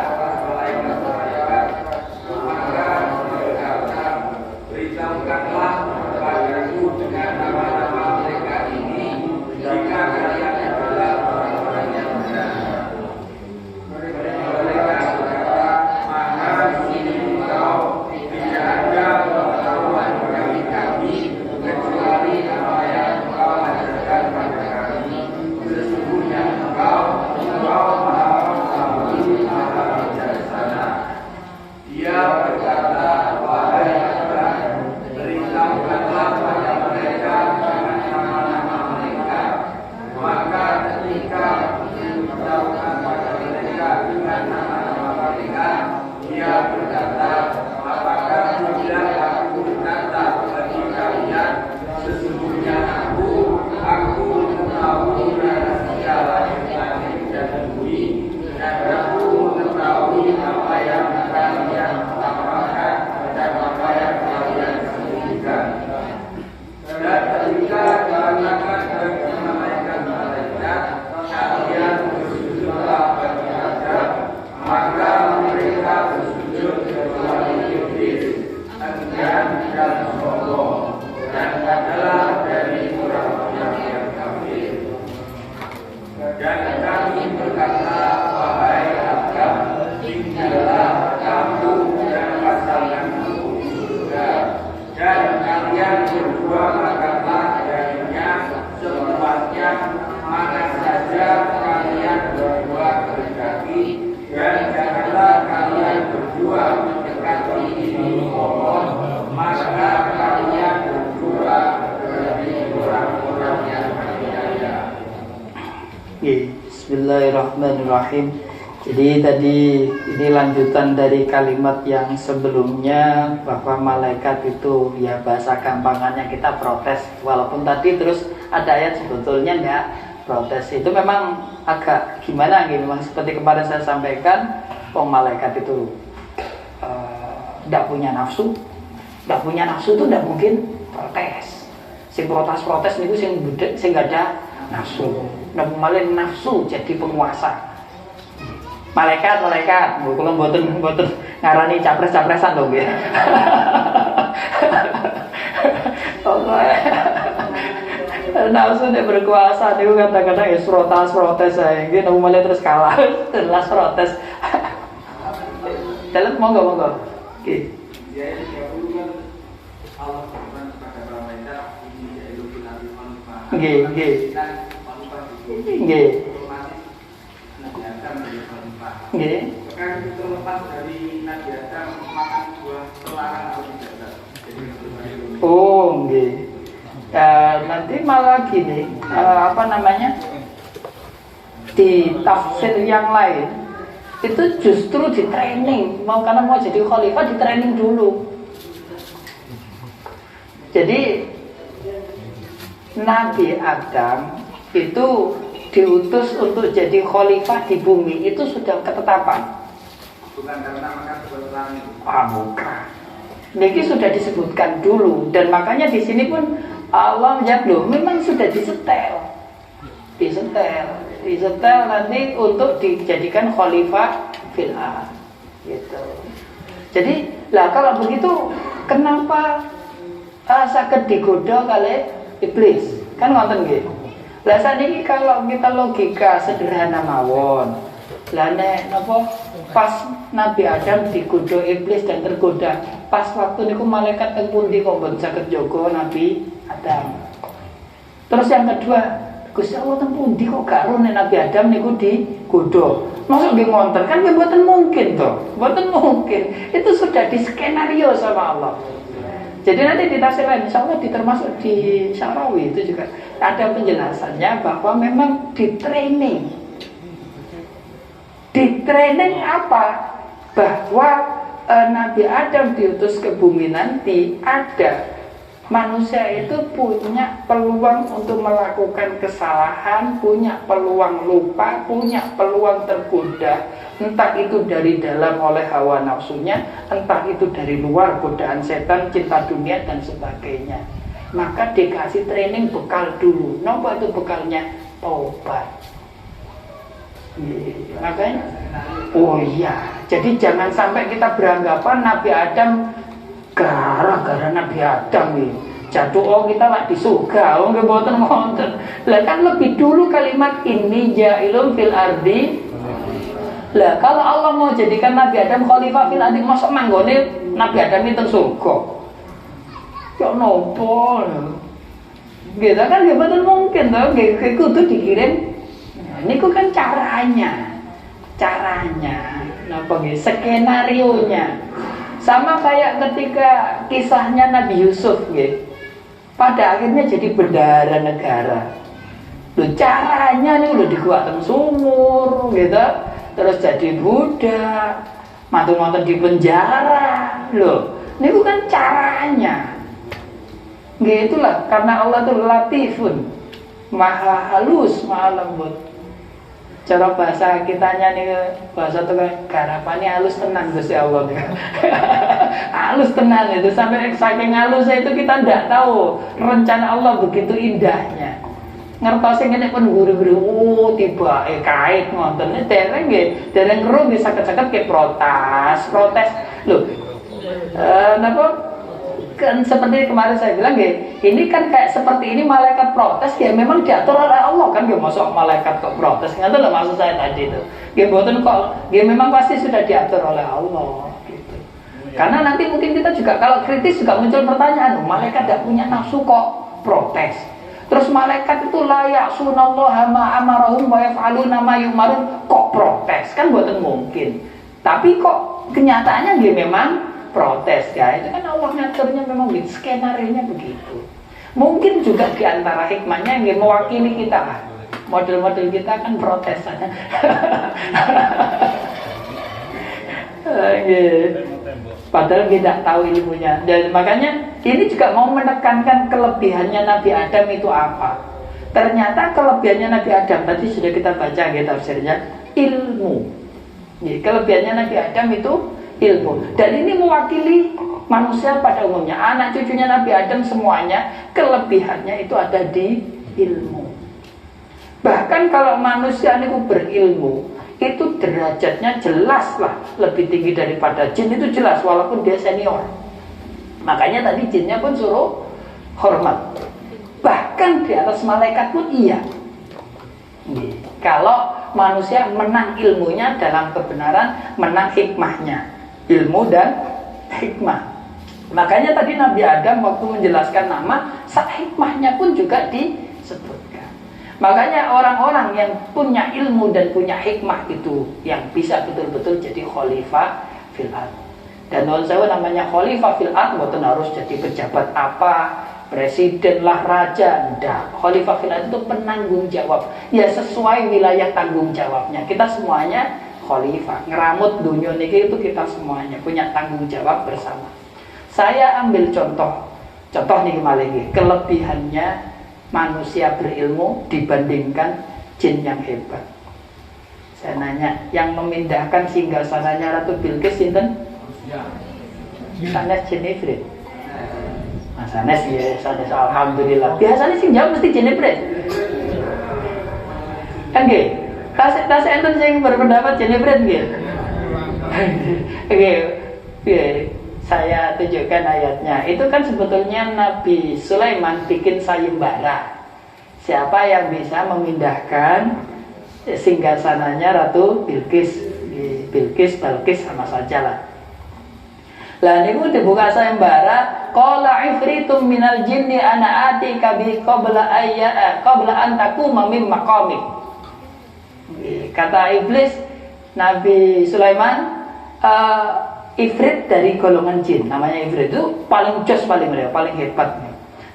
Bismillahirrahmanirrahim. Jadi tadi ini lanjutan dari kalimat yang sebelumnya bahwa malaikat itu ya bahasa gampangannya kita protes. Walaupun tadi terus ada ayat sebetulnya enggak protes. Itu memang agak gimana gitu. Memang seperti kemarin saya sampaikan, malaikat itu enggak punya nafsu. Enggak punya nafsu itu enggak mungkin protes. Sing protes niku sing enggak ada nafsu. Enggak malah nafsu jadi penguasa. Malaikat, kalau mboten ngarani capres-capresan dong ya. Nafsu dia berkuasa, dia kadang-kadang ya protes saya, gitu mulai terus kalah, terus protes. Dalam monggo. Oke. Nggih. Kan terlepas dari Nabi Adam makan buah terlarang atau tidak. Oh, nggih. Nanti malah gini, di tafsir yang lain itu justru di training, karena mau jadi khalifah di training dulu. Jadi Nabi Adam itu diutus untuk jadi khalifah di bumi itu sudah ketetapan. Bukan karena makan buah terlarang. Bukan. Niki sudah disebutkan dulu dan makanya di sini pun Allah menjawab memang sudah disetel nanti untuk dijadikan khalifah fil ard gitu. Jadi lah kalau begitu kenapa saged digoda kali iblis? Kan ngoten nggih. Lah saniki kalau kita logika sederhana mawon. Lah nek napa pas Nabi Adam digoda iblis dan tergoda, pas waktu niku malaikat teng pundi kok mboten saged jaga Nabi Adam. Terus yang kedua, Gusti Allah teng pundi kok gak ro nek Nabi Adam niku digoda. Masuk nggih ngonten kan nggih mboten mungkin toh. Mboten mungkin. Itu sudah diskenario sama Allah. Jadi nanti di tafsir lain, insya Allah termasuk di Syarawi itu juga ada penjelasannya bahwa memang di training apa? Bahwa Nabi Adam diutus ke bumi nanti ada manusia itu punya peluang untuk melakukan kesalahan, punya peluang lupa, punya peluang tergoda, entah itu dari dalam oleh hawa nafsunya, entah itu dari luar godaan setan, cinta dunia dan sebagainya. Maka dikasih training bekal dulu. Napa itu bekalnya? Taubat. Makanya, oh iya, jadi jangan sampai kita beranggapan Nabi Adam gara-gara Nabi Adam nih jatuh kita lah di surga, nggak boten. Lah kan lebih dulu kalimat ini ja'ilun fil ardi. Lah kalau Allah mau jadikan Nabi Adam khalifah fil ardi, masuk manggone Nabi Adam itu surga. Ya nopo. Gitu kan nggak boten mungkin toh, kudu dikirim. Ini kan caranya, napa nggih, skenarionya. Sama kayak ketika kisahnya Nabi Yusuf nggih. Pada akhirnya jadi bendahara negara. Loh caranya nih udah dikuatkan sumur gitu, terus jadi budak, mantu-mantu di penjara. Loh, ini bukan caranya. Gitulah karena Allah itu latifun, maha halus, maha lembut. Cara bahasa kitanya nih, bahasa tuh garapannya halus tenan Gusti Allah nih. Halus tenan itu, sampai saking halusnya itu kita tidak tahu rencana Allah begitu indahnya. Ngertosi ngene pun guru-guru tiba kait ngonten dereng ro bisa sakit-sakit ke protes lho. Napa kan seperti kemarin saya bilang ini kan kayak seperti ini malaikat protes ya memang diatur oleh Allah kan masuk malaikat kok protes nggak tahu maksud saya tadi itu mboten kok memang pasti sudah diatur oleh Allah gitu. Karena nanti mungkin kita juga kalau kritis juga muncul pertanyaan, malaikat tidak punya nafsu kok protes, terus malaikat itu layak sunallaha ma amarahum wa yaf'aluna ma yu'marun kok protes, kan mboten mungkin. Tapi kok kenyataannya memang protes ya, itu kan Allah ngaturnya memang begitu, skenarionya begitu. Mungkin juga diantara hikmahnya yang mewakili kita, model-model kita kan protes. Padahal tidak tahu ilmunya. Dan makanya ini juga mau menekankan kelebihannya Nabi Adam itu apa. Ternyata kelebihannya Nabi Adam tadi sudah kita baca tafsirnya, ilmu. Kelebihannya Nabi Adam itu ilmu. Dan ini mewakili manusia pada umumnya. Anak cucunya Nabi Adam semuanya kelebihannya itu ada di ilmu. Bahkan kalau manusia itu berilmu, itu derajatnya jelaslah lebih tinggi daripada jin, itu jelas walaupun dia senior. Makanya tadi jinnya pun suruh hormat. Bahkan di atas malaikat pun iya. Kalau manusia menang ilmunya dalam kebenaran, menang hikmahnya. Ilmu dan hikmah. Makanya tadi Nabi Adam waktu menjelaskan nama, hikmahnya pun juga disebutkan. Makanya orang-orang yang punya ilmu dan punya hikmah itu yang bisa betul-betul jadi khalifah fil ard. Dan namanya khalifah fil ard bukan harus jadi pejabat apa, presiden lah, raja, enggak. Khalifah fil ard itu penanggung jawab. Ya sesuai wilayah tanggung jawabnya. Kita semuanya khalifah. Ngeramut dunia niki itu kita semuanya punya tanggung jawab bersama. Saya ambil contoh nih lagi kelebihannya manusia berilmu dibandingkan jin yang hebat. Saya nanya, yang memindahkan singgasananya Ratu Bilqis sinten? Sanes jin Ifrit. Mas Sanes ya, Sanes alhamdulillah. Biasanya sing jawab mesti jin Ifrit. Kan nggih? Tas enten sing berpendapat jin Ifrit nggih. Oke. Saya tunjukkan ayatnya. Itu kan sebetulnya Nabi Sulaiman bikin sayembara. Siapa yang bisa memindahkan singgasananya Ratu Bilqis? Balqis sama saja lah. Lah niku dibuka sayembara, qala ifritum minal jinni ana atika bi qabla an taquma min maqamik. Kata iblis Nabi Sulaiman, Ifrit dari golongan jin, namanya Ifrit itu paling jos, paling hebat.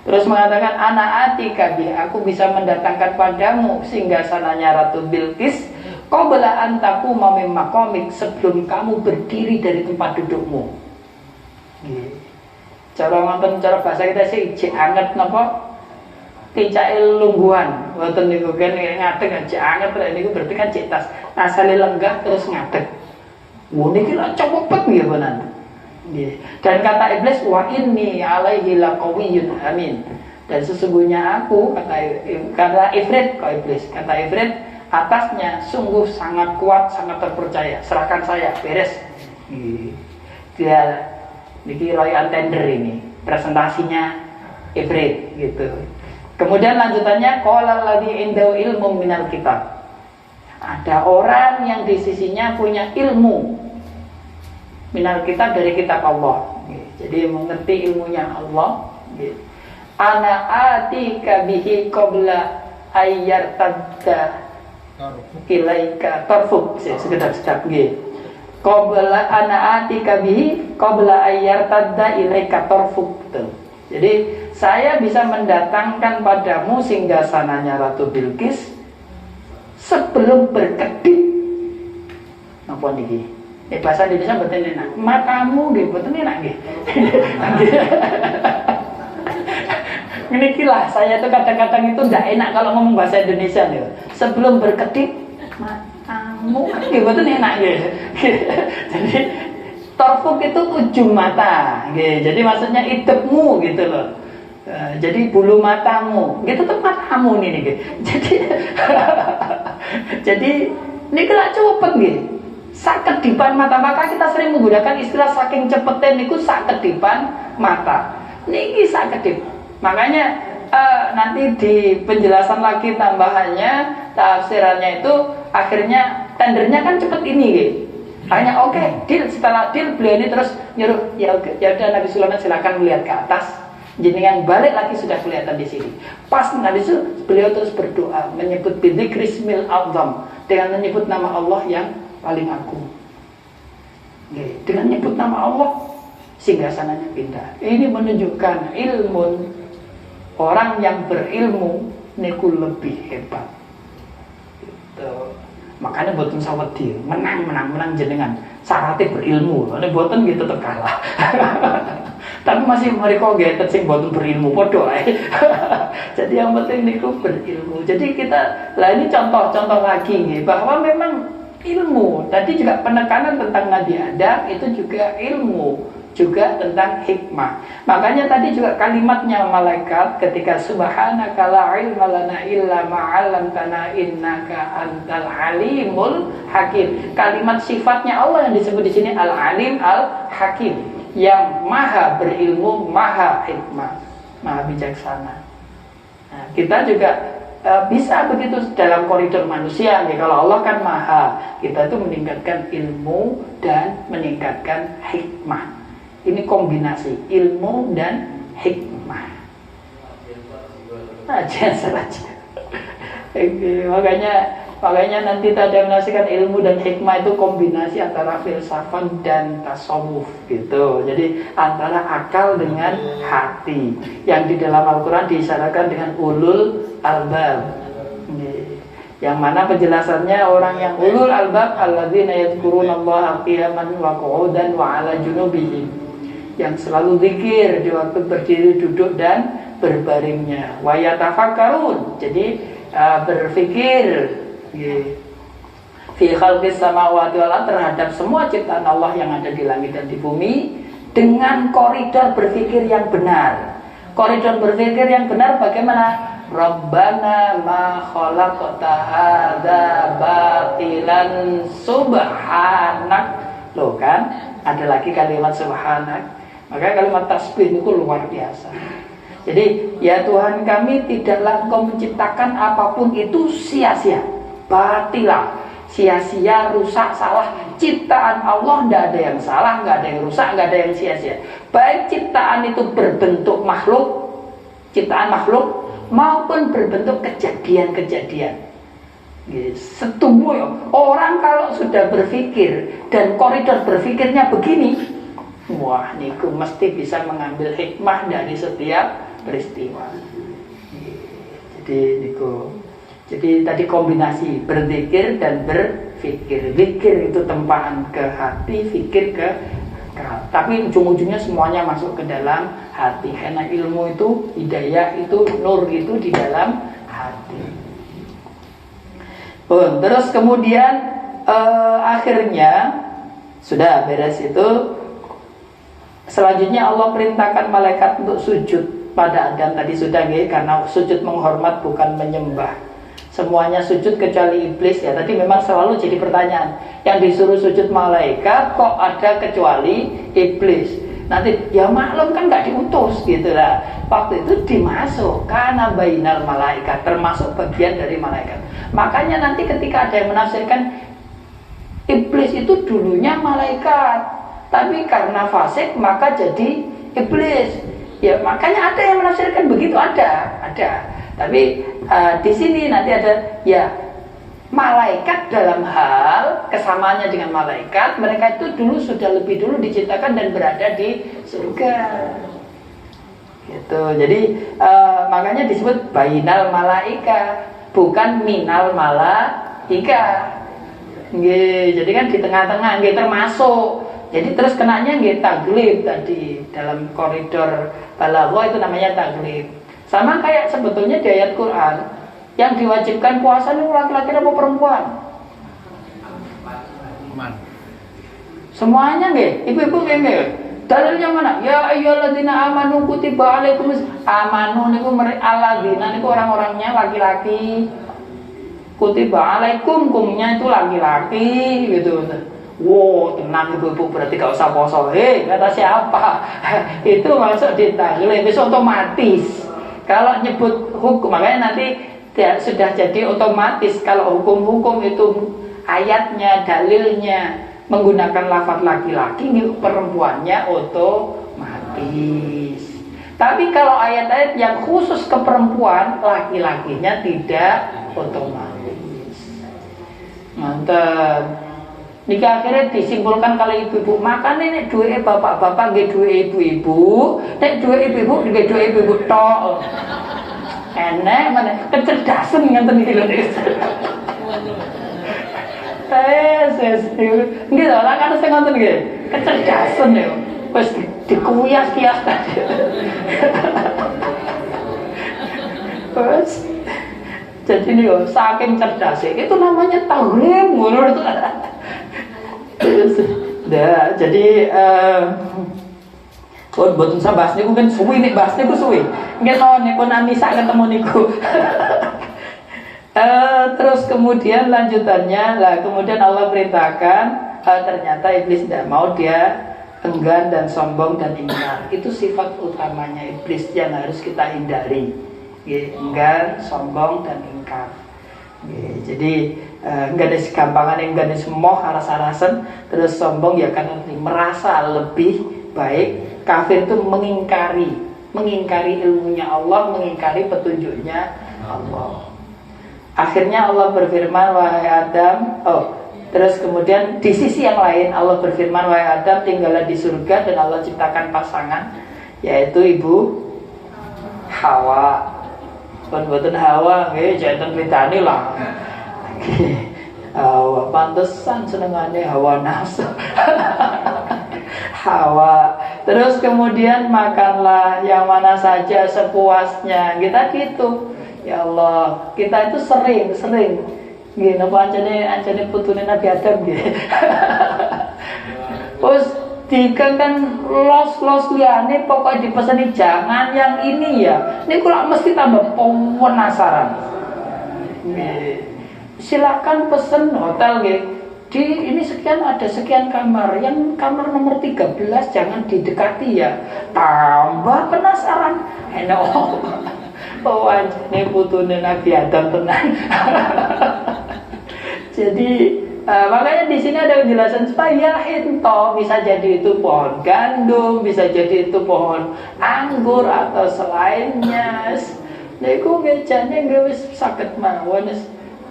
Terus mengatakan, ana atika bi, aku bisa mendatangkan padamu singgasananya Ratu Bilqis qabla an taquma min maqamik, sebelum kamu berdiri dari tempat dudukmu. Cara ngonten cara bahasa kita sih jek anget napa? Ticake lungguhan. Wonten niku kan ngadeg jek anget niku berarti kan jek tas asale lenggah terus ngadeg. Niki lah cepet nggih benan. Nggih. Dan kata iblis, wa inni alaihi laqawiyyun amin. Dan sesungguhnya aku kata Ifrit, kata Ifrit atasnya sungguh sangat kuat, sangat terpercaya. Serahkan saya, beres. Dia niki royan tender ini, presentasinya Ifrit gitu. Kemudian lanjutannya qala alladzi indahu ilmu minal kitab. Ada orang yang di sisinya punya ilmu minal kitab, dari kitab Allah. Jadi mengerti ilmunya Allah. Ana atika bihi qabla ayyartadda ilaika tarfuk. Sedap nggih. Qabla ana atika bihi qabla ayyartadda ilaika tarfuk. Jadi saya bisa mendatangkan padamu singgasananya Ratu Bilqis sebelum berkedip. Napa niki? Bahasa Indonesia mboten enak. Matamu nggih mboten enak nggih. Niki lah saya tuh kadang-kadang itu enggak enak kalau ngomong bahasa Indonesia nih. Sebelum berkedip, matamu nggih mboten enak nggih. Jadi torfuk itu ujung mata, nggih. Jadi maksudnya idepmu gitu loh. Jadi bulu matamu, gitu tetap matamu nih gitu. Jadi ini kelak cepet gitu. Sakedipan mata, maka kita sering menggunakan istilah saking cepetnya niku sakedipan mata. Niki sakedip. Makanya nanti di penjelasan lagi tambahannya, tafsirannya itu akhirnya tendernya kan cepet ini gitu. Hanya oke, deal, setelah deal beliau ini terus nyuruh ya udah Nabi Sulaiman silakan melihat ke atas. Jenengan balik lagi sudah kelihatan di sini. Pas Nabi itu beliau terus berdoa menyebut bidzikrismil azam, dengan menyebut nama Allah yang paling agung. Dengan menyebut nama Allah singgasananya pindah. Ini menunjukkan ilmu orang yang berilmu niku lebih hebat. Gitu. Makanya boten sawedi, menang jenengan. Syaratnya berilmu, nek boten gitu tetep kalah. Tapi masih mereka getet sing boten berilmu podo ae. Jadi yang penting niku berilmu. Jadi kita ini contoh-contoh lagi nih bahwa memang ilmu. Tadi juga penekanan tentang Nabi Adam itu juga ilmu, juga tentang hikmah. Makanya tadi juga kalimatnya malaikat ketika subhanaka la ilma lana illa ma 'allamtana innaka antal alimul hakim. Kalimat sifatnya Allah yang disebut di sini al-alim al-hakim, yang maha berilmu, maha hikmah, maha bijaksana. Nah, kita juga bisa begitu dalam koridor manusia nih. Kalau Allah kan maha, kita itu meningkatkan ilmu dan meningkatkan hikmah. Ini kombinasi ilmu dan hikmah. Aja saja. Makanya nanti tadi menasikan ilmu dan hikmah itu kombinasi antara filsafat dan tasawuf gitu. Jadi antara akal dengan hati, yang di dalam Al-Quran diisyaratkan dengan ulul albab. Yang mana penjelasannya orang yang ulul albab alladzina yadhkurunallaha qiyaman wa qu'udan wa 'ala junubihim, yang selalu zikir di waktu berdiri, duduk dan berbaringnya. Wa yatafakkarun, jadi berfikir fi khalqis samawati wal ardh, terhadap semua ciptaan Allah yang ada di langit dan di bumi, dengan koridor berfikir yang benar. Koridor berfikir yang benar bagaimana? Rabbana ma khalaqta hadza batilan subhanak. Loh kan, ada lagi kalimat subhanak. Maka kalimat tasbih itu luar biasa. Jadi, ya Tuhan kami, tidaklah Engkau menciptakan apapun itu sia-sia, batilah, sia-sia, rusak, salah. Ciptaan Allah tidak ada yang salah, nggak ada yang rusak, nggak ada yang sia-sia. Baik ciptaan itu berbentuk makhluk, ciptaan makhluk, maupun berbentuk kejadian-kejadian. Setuju ya. Orang kalau sudah berpikir dan koridor berpikirnya begini, wah niku mesti bisa mengambil hikmah dari setiap peristiwa. Jadi tadi kombinasi berzikir dan berpikir. Zikir itu tempaan ke hati, fikir ke akal. Tapi ujung-ujungnya semuanya masuk ke dalam hati. Karena ilmu itu, hidayah itu, nur itu di dalam hati. Terus kemudian akhirnya sudah beres itu. Selanjutnya Allah perintahkan malaikat untuk sujud pada Adam. Tadi sudah karena sujud menghormat bukan menyembah. Semuanya sujud kecuali iblis ya. Tadi memang selalu jadi pertanyaan, yang disuruh sujud malaikat kok ada kecuali iblis. Nanti ya maklum kan nggak diutus gitu lah. Waktu itu dimasukkan bainal malaikat, termasuk bagian dari malaikat. Makanya nanti ketika ada yang menafsirkan iblis itu dulunya malaikat, tapi karena fasik maka jadi iblis. Ya makanya ada yang menafsirkan begitu, ada. Tapi di sini nanti ada ya malaikat dalam hal kesamaannya dengan malaikat, mereka itu dulu sudah lebih dulu diciptakan dan berada di surga. Gitu. Jadi makanya disebut bainal malaika, bukan minal malaika. Jadi kan di tengah-tengah termasuk. Jadi terus kenanya taglib tadi dalam koridor balaghah itu namanya taglib. Sama kayak sebetulnya di ayat Quran, yang diwajibkan puasa itu laki-laki atau perempuan? Semuanya ibu-ibu dalilnya mana? Ya ayyuhalladzina amanu kutiba alaikumus amanu niku alladzina niku orang-orangnya laki-laki. Kutiba alaikum, kumnya itu laki-laki gitu. Wow, tenang ibu-ibu, berarti gak usah poso. Kata siapa? Itu masuk di taglib, itu otomatis. Kalau nyebut hukum, makanya nanti sudah jadi otomatis. Kalau hukum-hukum itu ayatnya, dalilnya menggunakan lafaz laki-laki, perempuannya otomatis. Tapi kalau ayat-ayat yang khusus ke perempuan, laki-lakinya tidak otomatis. Mantap. Nika akhirnya disimpulkan kalau ibu-ibu makan ini duit bapak-bapak nggih duit ibu-ibu, nek duit ibu-ibu nggih duit ibu-ibu tok. Enak mana kecerdasan ngenten iki lho. Nggih lho, lan kan sing ngoten nggih. Kecerdasan ya. Wis dikuyas-kiyas tadi. Wes. Jadi nih, saking cerdasnya itu namanya tauhid menurut. Dah, jadi buat saya bahas niku kan suwi nih bahas niku suwi. Nggak tahu nih pun Anissa ketemu niku. Terus kemudian lanjutannya lah, kemudian Allah perintahkan ternyata iblis tidak mau, dia enggan dan sombong dan ingkar. Itu sifat utamanya iblis yang harus kita hindari. Enggan, sombong dan ingkar. Jadi enggak ada segampangan, enggak ada semoh aras-arasan, terus sombong ya karena merasa lebih baik. Kafir itu mengingkari ilmunya Allah, mengingkari petunjuknya Allah. Akhirnya Allah berfirman, wahai Adam, terus kemudian di sisi yang lain Allah berfirman, wahai Adam, tinggallah di surga, dan Allah ciptakan pasangan, yaitu ibu Hawa. Buatan Hawa, jangan bedani lah. Hawa, pantesan senengannya hawa nafsu. Hawa. Terus kemudian makanlah yang mana saja sepuasnya. Kita gitu. Ya Allah, kita itu sering gini apa ancane putune Nabi Adam gitu. Terus jika kan los liane pokoknya dipesani jangan yang ini ya. Ini kalau mesti tambah penasaran. Silakan pesen hotel gitu. Di ini sekian ada sekian kamar, yang kamar nomor 13 jangan didekati ya. Tambah penasaran. Ini putune Nabi Adam tenang. Jadi makanya di sini ada penjelasan supaya hinto bisa jadi itu pohon gandum, bisa jadi itu pohon anggur atau selainnya. Niku ngejane nggak wis sakit mawon.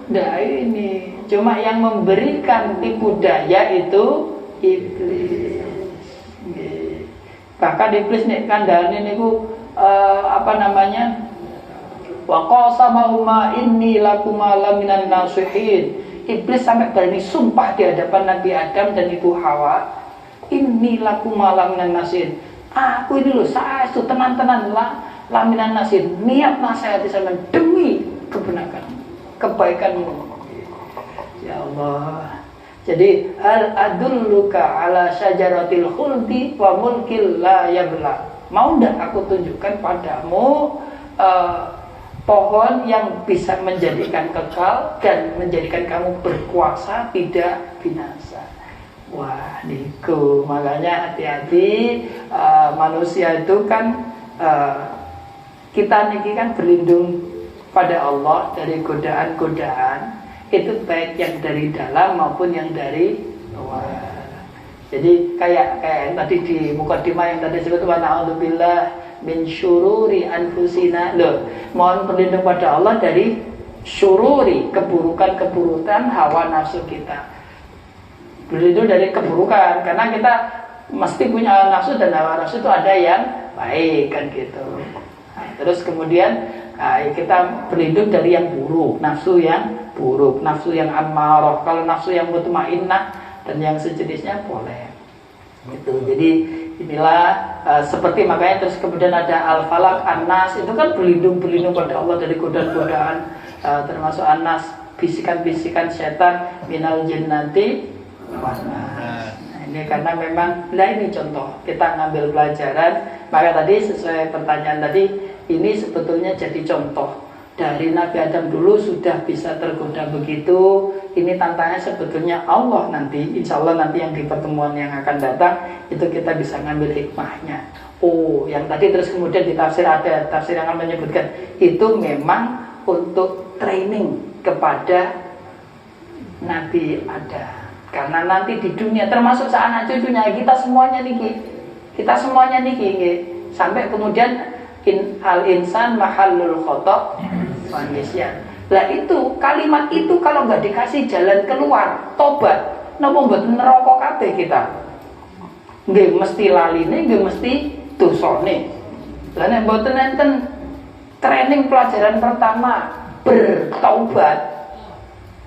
Nah ini cuma yang memberikan tipu daya itu iblis. Bahkan iblis nih kandhane niku wa qasamahuma inni lakuma laminan nasihin. Iblis sampai berani sumpah di hadapan Nabi Adam dan Ibu Hawa, inni lakuma laminan nasihin. Aku ini loh saestu tenan-tenan laminan nasihin, niat nasihati sampean demi kebaikanmu. Ya Allah. Jadi hal adulluka ala syajaratil khuldi wa mulkil la yabla. Mau ndak aku tunjukkan padamu pohon yang bisa menjadikan kekal dan menjadikan kamu berkuasa tidak binasa. Wah, niku makanya hati-hati manusia itu kan kita niki kan berlindung pada Allah dari godaan-godaan, itu baik yang dari dalam maupun yang dari luar. Jadi kayak tadi di mukadimah yang tadi disebut wa na'udzubillah min syururi anfusina. Loh, mohon berlindung pada Allah dari syururi, keburukan-keburukan hawa nafsu kita. Berlindung dari keburukan karena kita mesti punya hawa nafsu, dan hawa nafsu itu ada yang baik kan gitu. Nah, terus kemudian kita berlindung dari yang buruk, nafsu yang buruk, nafsu yang ammarah. Kalau nafsu yang mutmainnah dan yang sejenisnya boleh gitu. Jadi inilah seperti makanya terus kemudian ada al-falaq, an-nas, itu kan berlindung pada Allah dari godaan-godaan, termasuk an-nas, bisikan-bisikan setan, minal jinnati wan nas. Nah, ini karena memang ini contoh kita ngambil pelajaran. Maka tadi sesuai pertanyaan tadi, ini sebetulnya jadi contoh dari Nabi Adam dulu sudah bisa tergoda begitu. Ini tantangannya sebetulnya Allah nanti, insya Allah nanti yang di pertemuan yang akan datang itu kita bisa ngambil hikmahnya. Yang tadi terus kemudian di tafsir ada tafsir yang akan menyebutkan itu memang untuk training kepada Nabi Adam. Karena nanti di dunia termasuk seanak cucunya kita semuanya niki, sampai kemudian al-insan mahallul khata' wa nisyan. Lah itu kalimat itu kalau nggak dikasih jalan keluar, tobat, napa mboten neraka kabeh kita. Nggih mesti laline, nggih mesti dosane. Lah nek mboten enten training pelajaran pertama bertaubat,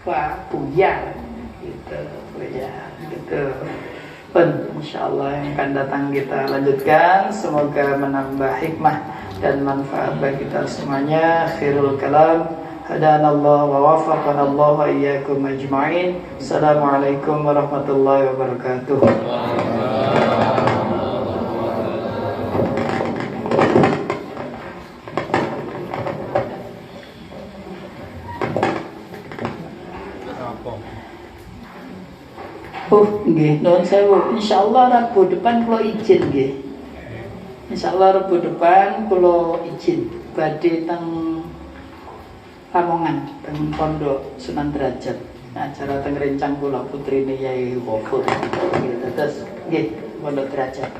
wah buyar gitu. Ya, gitu. Pun, insyaallah yang akan datang kita lanjutkan. Semoga menambah hikmah dan manfaat bagi kita semuanya. Khairul kalam hadanallahu wa wafaqanallahu wa iyyakum ajma'in. Assalamualaikum warahmatullahi wabarakatuh. Nggih, nuwun sewu. Insyaallah Rabu depan kula izin nggih. Insyaallah Rabu depan kula izin badhe teng Lamongan, teng Pondok Sunan Derajat. Acara teng rencang kula putrine Yai Wofur. Nggih, terus nggih Pondok Derajat.